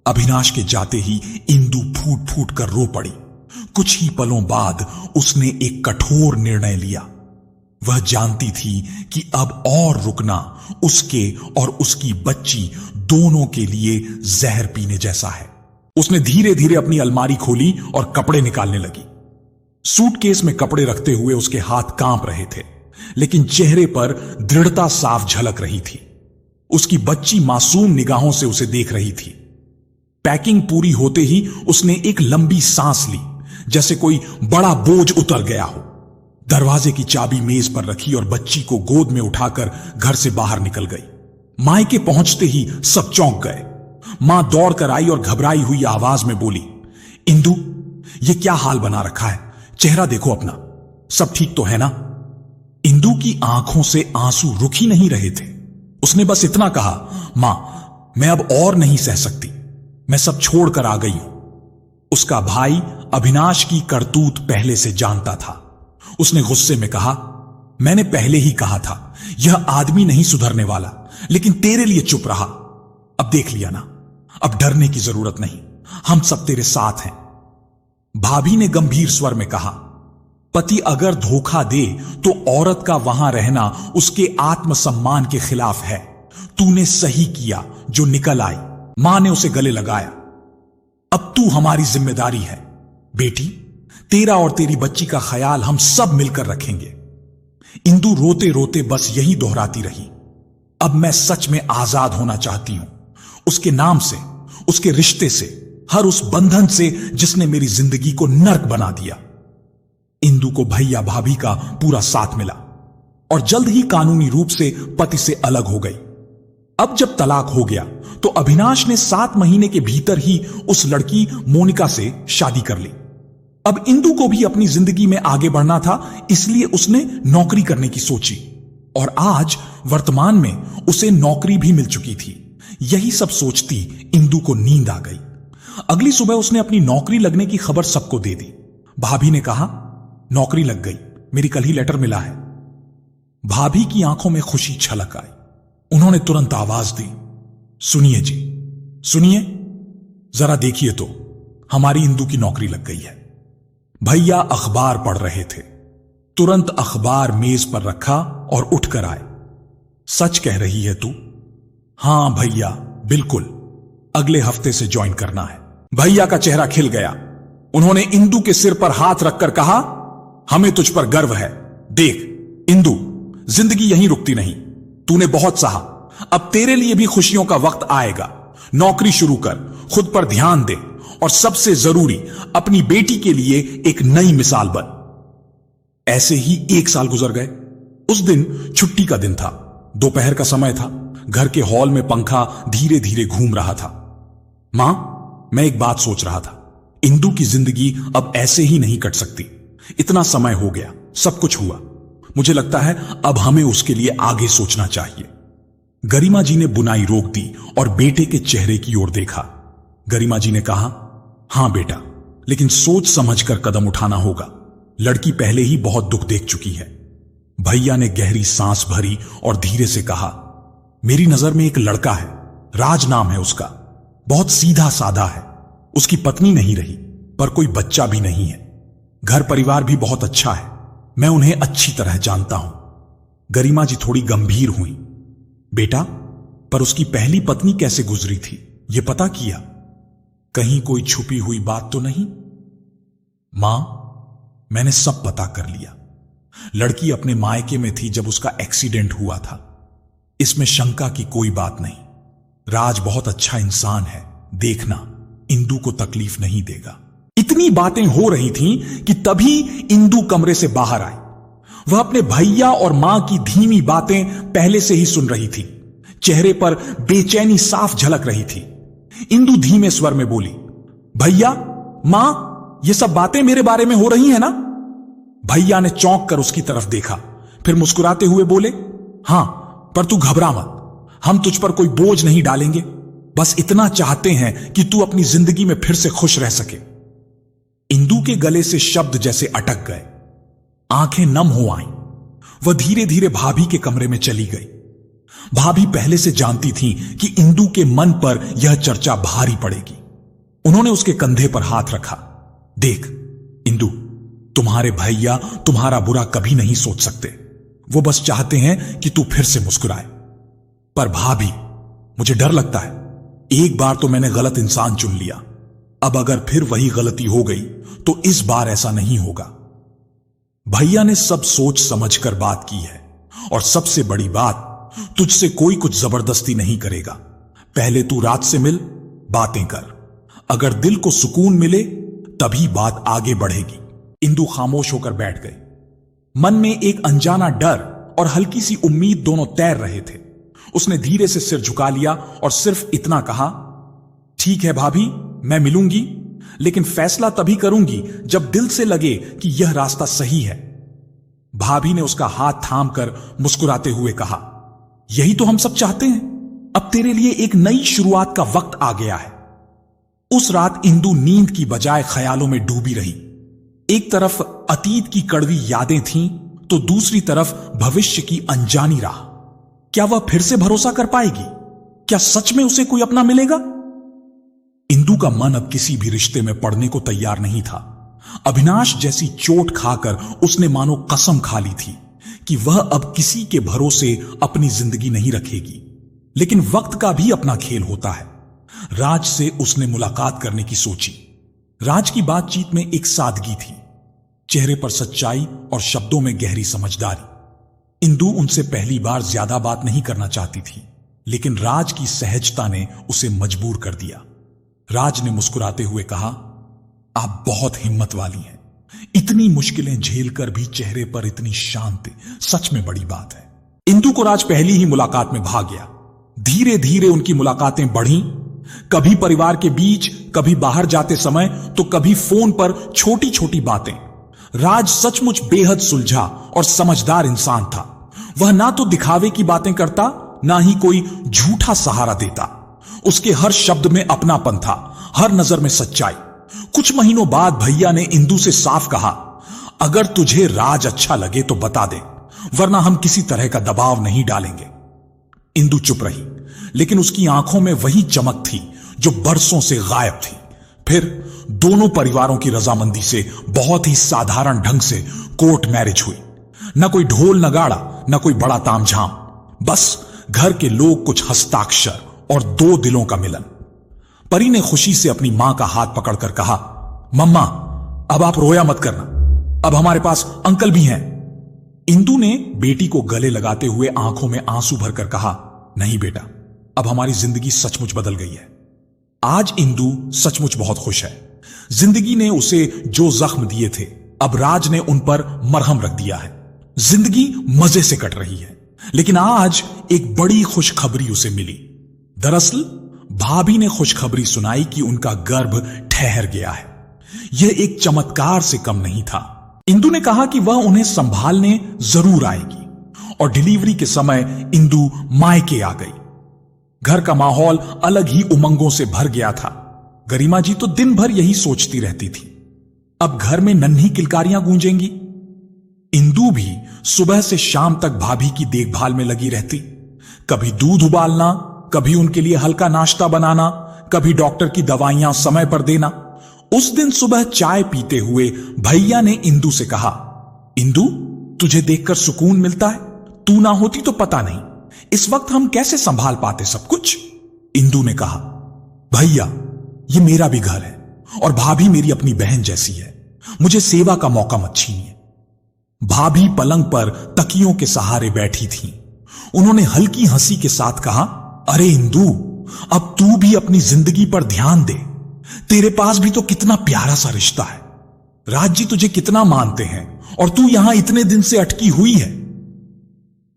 अविनाश के जाते ही इंदु फूट फूट कर रो पड़ी। कुछ ही पलों बाद उसने एक कठोर निर्णय लिया। वह जानती थी कि अब और रुकना उसके और उसकी बच्ची दोनों के लिए जहर पीने जैसा है। उसने धीरे धीरे अपनी अलमारी खोली और कपड़े निकालने लगी। सूटकेस में कपड़े रखते हुए उसके हाथ कांप रहे थे, लेकिन चेहरे पर दृढ़ता साफ झलक रही थी। उसकी बच्ची मासूम निगाहों से उसे देख रही थी। पैकिंग पूरी होते ही उसने एक लंबी सांस ली, जैसे कोई बड़ा बोझ उतर गया हो। दरवाजे की चाबी मेज पर रखी और बच्ची को गोद में उठाकर घर से बाहर निकल गई। मायके पहुंचते ही सब चौंक गए। मां दौड़कर आई और घबराई हुई आवाज में बोली, इंदु, ये क्या हाल बना रखा है? चेहरा देखो अपना, सब ठीक तो है ना? इंदु की आंखों से आंसू रुक ही नहीं रहे थे। उसने बस इतना कहा, मां, मैं अब और नहीं सह सकती, मैं सब छोड़कर आ गई हूं। उसका भाई अविनाश की करतूत पहले से जानता था। उसने गुस्से में कहा, मैंने पहले ही कहा था यह आदमी नहीं सुधरने वाला, लेकिन तेरे लिए चुप रहा। अब देख लिया ना, अब डरने की जरूरत नहीं, हम सब तेरे साथ हैं। भाभी ने गंभीर स्वर में कहा, पति अगर धोखा दे तो औरत का वहां रहना उसके आत्मसम्मान के खिलाफ है। तूने सही किया जो निकल आई। मां ने उसे गले लगाया। अब तू हमारी जिम्मेदारी है बेटी, तेरा और तेरी बच्ची का ख्याल हम सब मिलकर रखेंगे। इंदु रोते रोते बस यही दोहराती रही, अब मैं सच में आजाद होना चाहती हूं, उसके नाम से, उसके रिश्ते से, हर उस बंधन से जिसने मेरी जिंदगी को नर्क बना दिया। इंदु को भैया भाभी का पूरा साथ मिला और जल्द ही कानूनी रूप से पति से अलग हो गई। अब जब तलाक हो गया तो अविनाश ने 7 महीने के भीतर ही उस लड़की मोनिका से शादी कर ली। अब इंदु को भी अपनी जिंदगी में आगे बढ़ना था, इसलिए उसने नौकरी करने की सोची और आज वर्तमान में उसे नौकरी भी मिल चुकी थी। यही सब सोचती इंदु को नींद आ गई। अगली सुबह उसने अपनी नौकरी लगने की खबर सबको दे दी। भाभी ने कहा, नौकरी लग गई, मेरी कल ही लेटर मिला है। भाभी की आंखों में खुशी छलक आई। उन्होंने तुरंत आवाज दी, सुनिए जी, सुनिए, जरा देखिए तो, हमारी इंदू की नौकरी लग गई है। भैया अखबार पढ़ रहे थे। तुरंत अखबार मेज पर रखा और उठकर आए। सच कह रही है तू? हां भैया, बिल्कुल, अगले हफ्ते से ज्वाइन करना है। भैया का चेहरा खिल गया। उन्होंने इंदू के सिर पर हाथ रखकर कहा, हमें तुझ पर गर्व है। देख इंदू, जिंदगी यहीं रुकती नहीं। तूने बहुत सहा, अब तेरे लिए भी खुशियों का वक्त आएगा। नौकरी शुरू कर, खुद पर ध्यान दे और सबसे जरूरी, अपनी बेटी के लिए एक नई मिसाल बन। ऐसे ही 1 साल गुजर गए। उस दिन छुट्टी का दिन था। दोपहर का समय था। घर के हॉल में पंखा धीरे धीरे घूम रहा था। मां, मैं एक बात सोच रहा था। इंदू की जिंदगी अब ऐसे ही नहीं कट सकती। इतना समय हो गया, सब कुछ हुआ। मुझे लगता है अब हमें उसके लिए आगे सोचना चाहिए। गरिमा जी ने बुनाई रोक दी और बेटे के चेहरे की ओर देखा। गरिमा जी ने कहा, हां बेटा, लेकिन सोच समझकर कदम उठाना होगा। लड़की पहले ही बहुत दुख देख चुकी है। भैया ने गहरी सांस भरी और धीरे से कहा, मेरी नजर में एक लड़का है, राज नाम है उसका। बहुत सीधा साधा है। उसकी पत्नी नहीं रही, पर कोई बच्चा भी नहीं है। घर परिवार भी बहुत अच्छा है। मैं उन्हें अच्छी तरह जानता हूं। गरिमा जी थोड़ी गंभीर हुई। बेटा, पर उसकी पहली पत्नी कैसे गुजरी थी, यह पता किया? कहीं कोई छुपी हुई बात तो नहीं? मां, मैंने सब पता कर लिया। लड़की अपने मायके में थी जब उसका एक्सीडेंट हुआ था। इसमें शंका की कोई बात नहीं। राज बहुत अच्छा इंसान है। देखना, इंदू को तकलीफ नहीं देगा। इतनी बातें हो रही थीं कि तभी इंदू कमरे से बाहर आई। वह अपने भैया और मां की धीमी बातें पहले से ही सुन रही थी। चेहरे पर बेचैनी साफ झलक रही थी। इंदू धीमे स्वर में बोली, भैया, मां, ये सब बातें मेरे बारे में हो रही है ना? भैया ने चौंक कर उसकी तरफ देखा, फिर मुस्कुराते हुए बोले, हां, पर तू घबरा मत। हम तुझ पर कोई बोझ नहीं डालेंगे। बस इतना चाहते हैं कि तू अपनी जिंदगी में फिर से खुश रह सके। इंदू के गले से शब्द जैसे अटक गए। आंखें नम हो आईं। वह धीरे धीरे भाभी के कमरे में चली गई। भाभी पहले से जानती थी कि इंदू के मन पर यह चर्चा भारी पड़ेगी। उन्होंने उसके कंधे पर हाथ रखा। देख इंदू, तुम्हारे भैया तुम्हारा बुरा कभी नहीं सोच सकते। वो बस चाहते हैं कि तू फिर से मुस्कुराए। पर भाभी, मुझे डर लगता है। एक बार तो मैंने गलत इंसान चुन लिया। अब अगर फिर वही गलती हो गई तो इस बार ऐसा नहीं होगा। भैया ने सब सोच समझकर बात की है। और सबसे बड़ी बात, तुझसे कोई कुछ जबरदस्ती नहीं करेगा। पहले तू राज से मिल, बातें कर। अगर दिल को सुकून मिले तभी बात आगे बढ़ेगी। इंदू खामोश होकर बैठ गई। मन में एक अनजाना डर और हल्की सी उम्मीद दोनों तैर रहे थे। उसने धीरे से सिर झुका लिया और सिर्फ इतना कहा, ठीक है भाभी, मैं मिलूंगी, लेकिन फैसला तभी करूंगी जब दिल से लगे कि यह रास्ता सही है। भाभी ने उसका हाथ थामकर मुस्कुराते हुए कहा, यही तो हम सब चाहते हैं। अब तेरे लिए एक नई शुरुआत का वक्त आ गया है। उस रात इंदू नींद की बजाय ख्यालों में डूबी रही। एक तरफ अतीत की कड़वी यादें थीं, तो दूसरी तरफ भविष्य की अनजानी राह। क्या वह फिर से भरोसा कर पाएगी? क्या सच में उसे कोई अपना मिलेगा? इंदू का मन अब किसी भी रिश्ते में पड़ने को तैयार नहीं था। अविनाश जैसी चोट खाकर उसने मानो कसम खा ली थी कि वह अब किसी के भरोसे अपनी जिंदगी नहीं रखेगी। लेकिन वक्त का भी अपना खेल होता है। राज से उसने मुलाकात करने की सोची। राज की बातचीत में एक सादगी थी, चेहरे पर सच्चाई और शब्दों में गहरी समझदारी। इंदू उनसे पहली बार ज्यादा बात नहीं करना चाहती थी, लेकिन राज की सहजता ने उसे मजबूर कर दिया। राज ने मुस्कुराते हुए कहा, आप बहुत हिम्मत वाली हैं। इतनी मुश्किलें झेलकर भी चेहरे पर इतनी शांति सच में बड़ी बात है। इंदू को राज पहली ही मुलाकात में भा गया। धीरे धीरे उनकी मुलाकातें बढ़ी। कभी परिवार के बीच, कभी बाहर जाते समय, तो कभी फोन पर छोटी छोटी बातें। राज सचमुच बेहद सुलझा और समझदार इंसान था। वह ना तो दिखावे की बातें करता, ना ही कोई झूठा सहारा देता। उसके हर शब्द में अपनापन था, हर नजर में सच्चाई। कुछ महीनों बाद भैया ने इंदू से साफ कहा, अगर तुझे राज अच्छा लगे तो बता दे, वरना हम किसी तरह का दबाव नहीं डालेंगे। इंदु चुप रही, लेकिन उसकी आंखों में वही चमक थी जो बरसों से गायब थी। फिर दोनों परिवारों की रजामंदी से बहुत ही साधारण ढंग से कोर्ट मैरिज हुई। न कोई ढोल नगाड़ा, न कोई बड़ा तामझाम, बस घर के लोग, कुछ हस्ताक्षर और दो दिलों का मिलन। परी ने खुशी से अपनी मां का हाथ पकड़कर कहा, मम्मा अब आप रोया मत करना, अब हमारे पास अंकल भी हैं। इंदु ने बेटी को गले लगाते हुए आंखों में आंसू भरकर कहा, नहीं बेटा, अब हमारी जिंदगी सचमुच बदल गई है। आज इंदु सचमुच बहुत खुश है। जिंदगी ने उसे जो जख्म दिए थे, अब राज ने उन पर मरहम रख दिया है। जिंदगी मजे से कट रही है। लेकिन आज एक बड़ी खुशखबरी उसे मिली। दरअसल भाभी ने खुशखबरी सुनाई कि उनका गर्भ ठहर गया है। यह एक चमत्कार से कम नहीं था। इंदु ने कहा कि वह उन्हें संभालने जरूर आएगी, और डिलीवरी के समय इंदु मायके आ गई। घर का माहौल अलग ही उमंगों से भर गया था। गरिमा जी तो दिन भर यही सोचती रहती थी, अब घर में नन्ही किलकारियां गूंजेंगी। इंदु भी सुबह से शाम तक भाभी की देखभाल में लगी रहती। कभी दूध उबालना, कभी उनके लिए हल्का नाश्ता बनाना, कभी डॉक्टर की दवाइयां समय पर देना। उस दिन सुबह चाय पीते हुए भैया ने इंदु से कहा, इंदु तुझे देखकर सुकून मिलता है, तू ना होती तो पता नहीं इस वक्त हम कैसे संभाल पाते सब कुछ। इंदु ने कहा, भैया ये मेरा भी घर है और भाभी मेरी अपनी बहन जैसी है, मुझे सेवा का मौका मत छीनिए। भाभी पलंग पर तकियों के सहारे बैठी थी। उन्होंने हल्की हंसी के साथ कहा, अरे इंदु, अब तू भी अपनी जिंदगी पर ध्यान दे। तेरे पास भी तो कितना प्यारा सा रिश्ता है। राज जी तुझे कितना मानते हैं और तू यहां इतने दिन से अटकी हुई है।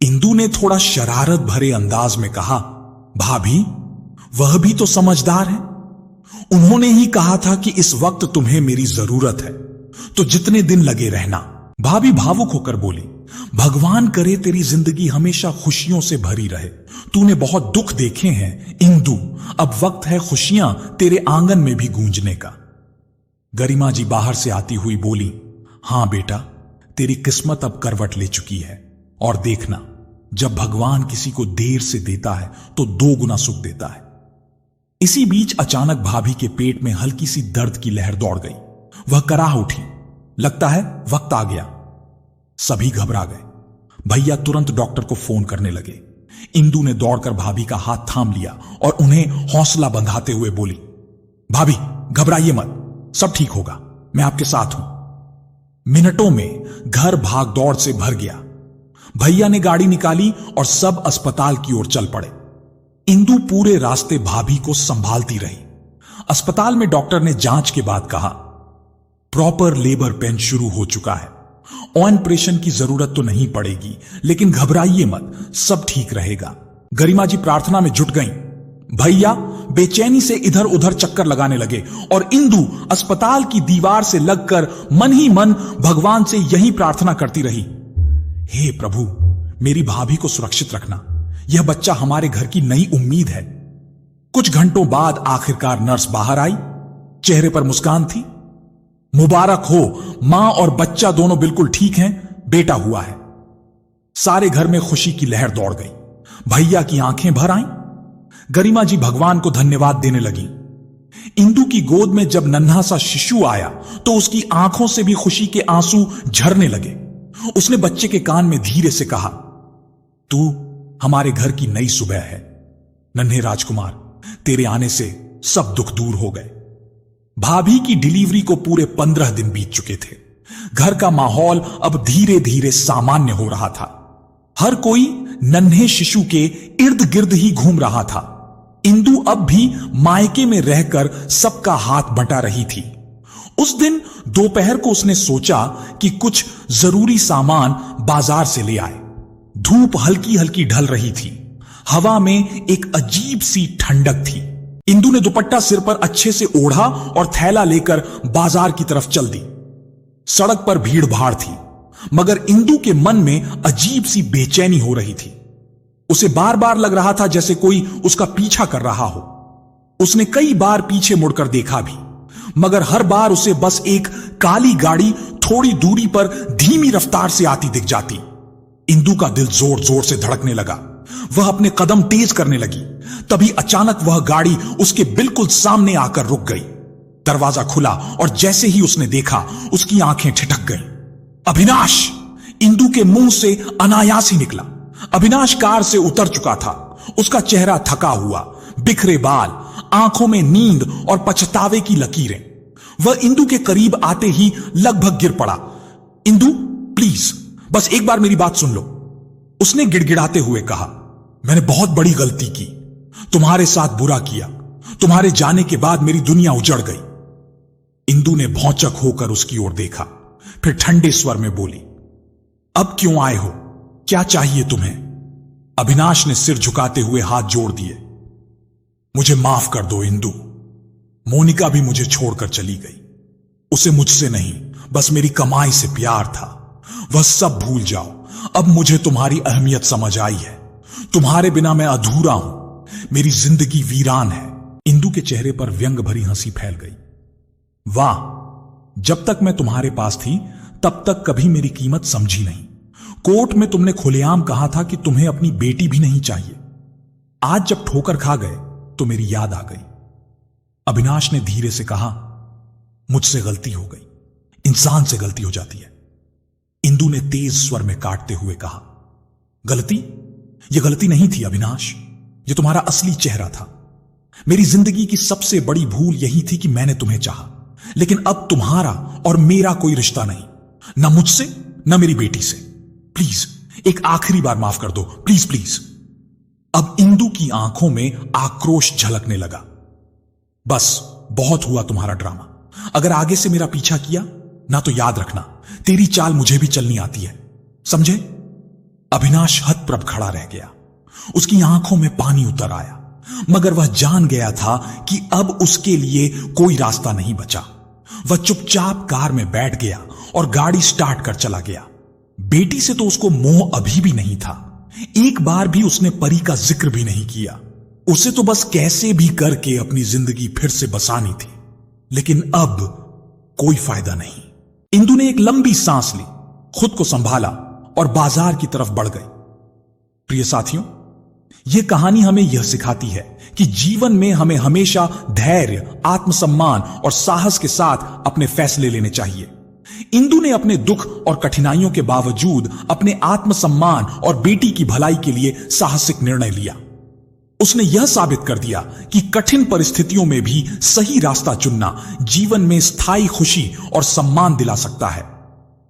इंदु ने थोड़ा शरारत भरे अंदाज में कहा, भाभी वह भी तो समझदार है। उन्होंने ही कहा था कि इस वक्त तुम्हें मेरी जरूरत है, तो जितने दिन लगे रहना। भाभी भावुक होकर बोली, भगवान करे तेरी जिंदगी हमेशा खुशियों से भरी रहे। तूने बहुत दुख देखे हैं इंदु, अब वक्त है खुशियां तेरे आंगन में भी गूंजने का। गरिमा जी बाहर से आती हुई बोली, हां बेटा, तेरी किस्मत अब करवट ले चुकी है, और देखना जब भगवान किसी को देर से देता है तो 2 गुना सुख देता है। इसी बीच अचानक भाभी के पेट में हल्की सी दर्द की लहर दौड़ गई। वह कराह उठी, लगता है वक्त आ गया। सभी घबरा गए। भैया तुरंत डॉक्टर को फोन करने लगे। इंदु ने दौड़कर भाभी का हाथ थाम लिया और उन्हें हौसला बंधाते हुए बोली, भाभी घबराइए मत, सब ठीक होगा, मैं आपके साथ हूं। मिनटों में घर भागदौड़ से भर गया। भैया ने गाड़ी निकाली और सब अस्पताल की ओर चल पड़े। इंदु पूरे रास्ते भाभी को संभालती रही। अस्पताल में डॉक्टर ने जांच के बाद कहा, प्रॉपर लेबर पेन शुरू हो चुका है। ऑपरेशन की जरूरत तो नहीं पड़ेगी, लेकिन घबराइए मत, सब ठीक रहेगा। गरिमा जी प्रार्थना में जुट गईं। भैया बेचैनी से इधर उधर चक्कर लगाने लगे और इंदु अस्पताल की दीवार से लगकर मन ही मन भगवान से यही प्रार्थना करती रही, हे प्रभु मेरी भाभी को सुरक्षित रखना, यह बच्चा हमारे घर की नई उम्मीद है। कुछ घंटों बाद आखिरकार नर्स बाहर आई। चेहरे पर मुस्कान थी। मुबारक हो, मां और बच्चा दोनों बिल्कुल ठीक हैं, बेटा हुआ है। सारे घर में खुशी की लहर दौड़ गई। भैया की आंखें भर आईं। गरिमा जी भगवान को धन्यवाद देने लगी। इंदु की गोद में जब नन्हा सा शिशु आया तो उसकी आंखों से भी खुशी के आंसू झरने लगे। उसने बच्चे के कान में धीरे से कहा, तू हमारे घर की नई सुबह है। नन्हे राजकुमार, तेरे आने से सब दुख दूर हो गए। भाभी की डिलीवरी को पूरे 15 दिन बीत चुके थे। घर का माहौल अब धीरे धीरे सामान्य हो रहा था। हर कोई नन्हे शिशु के इर्द गिर्द ही घूम रहा था। इंदु अब भी मायके में रहकर सबका हाथ बंटा रही थी। उस दिन दोपहर को उसने सोचा कि कुछ जरूरी सामान बाजार से ले आए। धूप हल्की हल्की ढल रही थी। हवा में एक अजीब सी ठंडक थी। इंदु ने दुपट्टा सिर पर अच्छे से ओढ़ा और थैला लेकर बाजार की तरफ चल दी। सड़क पर भीड़ भाड़ थी, मगर इंदु के मन में अजीब सी बेचैनी हो रही थी। उसे बार बार लग रहा था जैसे कोई उसका पीछा कर रहा हो। उसने कई बार पीछे मुड़कर देखा भी, मगर हर बार उसे बस एक काली गाड़ी थोड़ी दूरी पर धीमी रफ्तार से आती दिख जाती। इंदु का दिल जोर जोर से धड़कने लगा। वह अपने कदम तेज करने लगी। तभी अचानक वह गाड़ी उसके बिल्कुल सामने आकर रुक गई। दरवाजा खुला और जैसे ही उसने देखा, उसकी आंखें ठिठक गईं। अविनाश! इंदु के मुंह से अनायास ही निकला। अविनाश कार से उतर चुका था। उसका चेहरा थका हुआ, बिखरे बाल, आंखों में नींद और पछतावे की लकीरें। वह इंदु के करीब आते ही लगभग गिर पड़ा। इंदु, प्लीज बस एक बार मेरी बात सुन लो, उसने गिड़गिड़ाते हुए कहा। मैंने बहुत बड़ी गलती की, तुम्हारे साथ बुरा किया। तुम्हारे जाने के बाद मेरी दुनिया उजड़ गई। इंदु ने भौचक होकर उसकी ओर देखा, फिर ठंडे स्वर में बोली, अब क्यों आए हो? क्या चाहिए तुम्हें? अविनाश ने सिर झुकाते हुए हाथ जोड़ दिए। मुझे माफ कर दो इंदु। मोनिका भी मुझे छोड़कर चली गई। उसे मुझसे नहीं, बस मेरी कमाई से प्यार था। वह सब भूल जाओ। अब मुझे तुम्हारी अहमियत समझ आई है। तुम्हारे बिना मैं अधूरा हूं। मेरी जिंदगी वीरान है। इंदु के चेहरे पर व्यंग भरी हंसी फैल गई। वाह, जब तक मैं तुम्हारे पास थी तब तक कभी मेरी कीमत समझी नहीं। कोर्ट में तुमने खुलेआम कहा था कि तुम्हें अपनी बेटी भी नहीं चाहिए। आज जब ठोकर खा गए तो मेरी याद आ गई। अविनाश ने धीरे से कहा, मुझसे गलती हो गई। इंसान से गलती हो जाती है। इंदु ने तेज स्वर में काटते हुए कहा, गलती? यह गलती नहीं थी अविनाश, यह तुम्हारा असली चेहरा था। मेरी जिंदगी की सबसे बड़ी भूल यही थी कि मैंने तुम्हें चाहा, लेकिन अब तुम्हारा और मेरा कोई रिश्ता नहीं, न मुझसे न मेरी बेटी से। प्लीज एक आखिरी बार माफ कर दो, प्लीज प्लीज। अब इंदु की आंखों में आक्रोश झलकने लगा। बस बहुत हुआ तुम्हारा ड्रामा। अगर आगे से मेरा पीछा किया ना तो याद रखना, तेरी चाल मुझे भी चलनी आती है, समझे? अविनाश हतप्रभ खड़ा रह गया। उसकी आंखों में पानी उतर आया, मगर वह जान गया था कि अब उसके लिए कोई रास्ता नहीं बचा। वह चुपचाप कार में बैठ गया और गाड़ी स्टार्ट कर चला गया। बेटी से तो उसको मोह अभी भी नहीं था। एक बार भी उसने परी का जिक्र भी नहीं किया। उसे तो बस कैसे भी करके अपनी जिंदगी फिर से बसानी थी, लेकिन अब कोई फायदा नहीं। इंदु ने एक लंबी सांस ली, खुद को संभाला और बाजार की तरफ बढ़ गई। प्रिय साथियों, यह कहानी हमें यह सिखाती है कि जीवन में हमें हमेशा धैर्य, आत्मसम्मान और साहस के साथ अपने फैसले लेने चाहिए। इंदु ने अपने दुख और कठिनाइयों के बावजूद अपने आत्मसम्मान और बेटी की भलाई के लिए साहसिक निर्णय लिया। उसने यह साबित कर दिया कि कठिन परिस्थितियों में भी सही रास्ता चुनना जीवन में स्थायी खुशी और सम्मान दिला सकता है।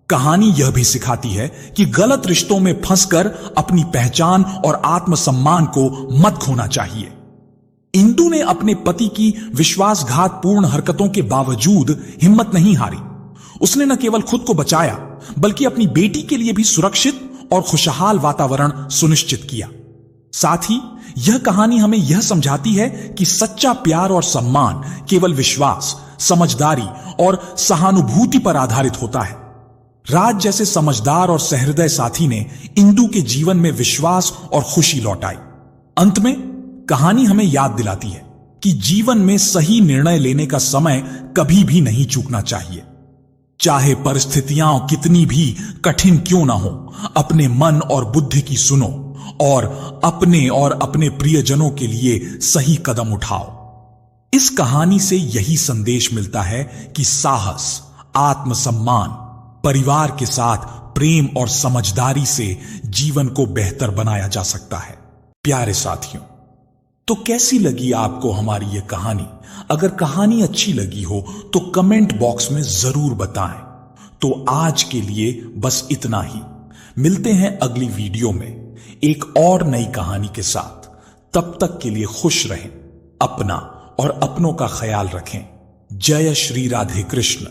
कहानी यह भी सिखाती है कि गलत रिश्तों में फंसकर अपनी पहचान और आत्मसम्मान को मत खोना चाहिए। इंदु ने अपने पति की विश्वासघातपूर्ण हरकतों के बावजूद हिम्मत नहीं हारी। उसने न केवल खुद को बचाया, बल्कि अपनी बेटी के लिए भी सुरक्षित और खुशहाल वातावरण सुनिश्चित किया। साथ ही यह कहानी हमें यह समझाती है कि सच्चा प्यार और सम्मान केवल विश्वास, समझदारी और सहानुभूति पर आधारित होता है। राज जैसे समझदार और सहृदय साथी ने इंदु के जीवन में विश्वास और खुशी लौटाई। अंत में कहानी हमें याद दिलाती है कि जीवन में सही निर्णय लेने का समय कभी भी नहीं चूकना चाहिए। चाहे परिस्थितियां कितनी भी कठिन क्यों ना हो, अपने मन और बुद्धि की सुनो और अपने प्रियजनों के लिए सही कदम उठाओ। इस कहानी से यही संदेश मिलता है कि साहस, आत्मसम्मान, परिवार के साथ प्रेम और समझदारी से जीवन को बेहतर बनाया जा सकता है। प्यारे साथियों, तो कैसी लगी आपको हमारी यह कहानी? अगर कहानी अच्छी लगी हो तो कमेंट बॉक्स में जरूर बताएं। तो आज के लिए बस इतना ही। मिलते हैं अगली वीडियो में एक और नई कहानी के साथ। तब तक के लिए खुश रहें, अपना और अपनों का ख्याल रखें। जय श्री राधे कृष्ण।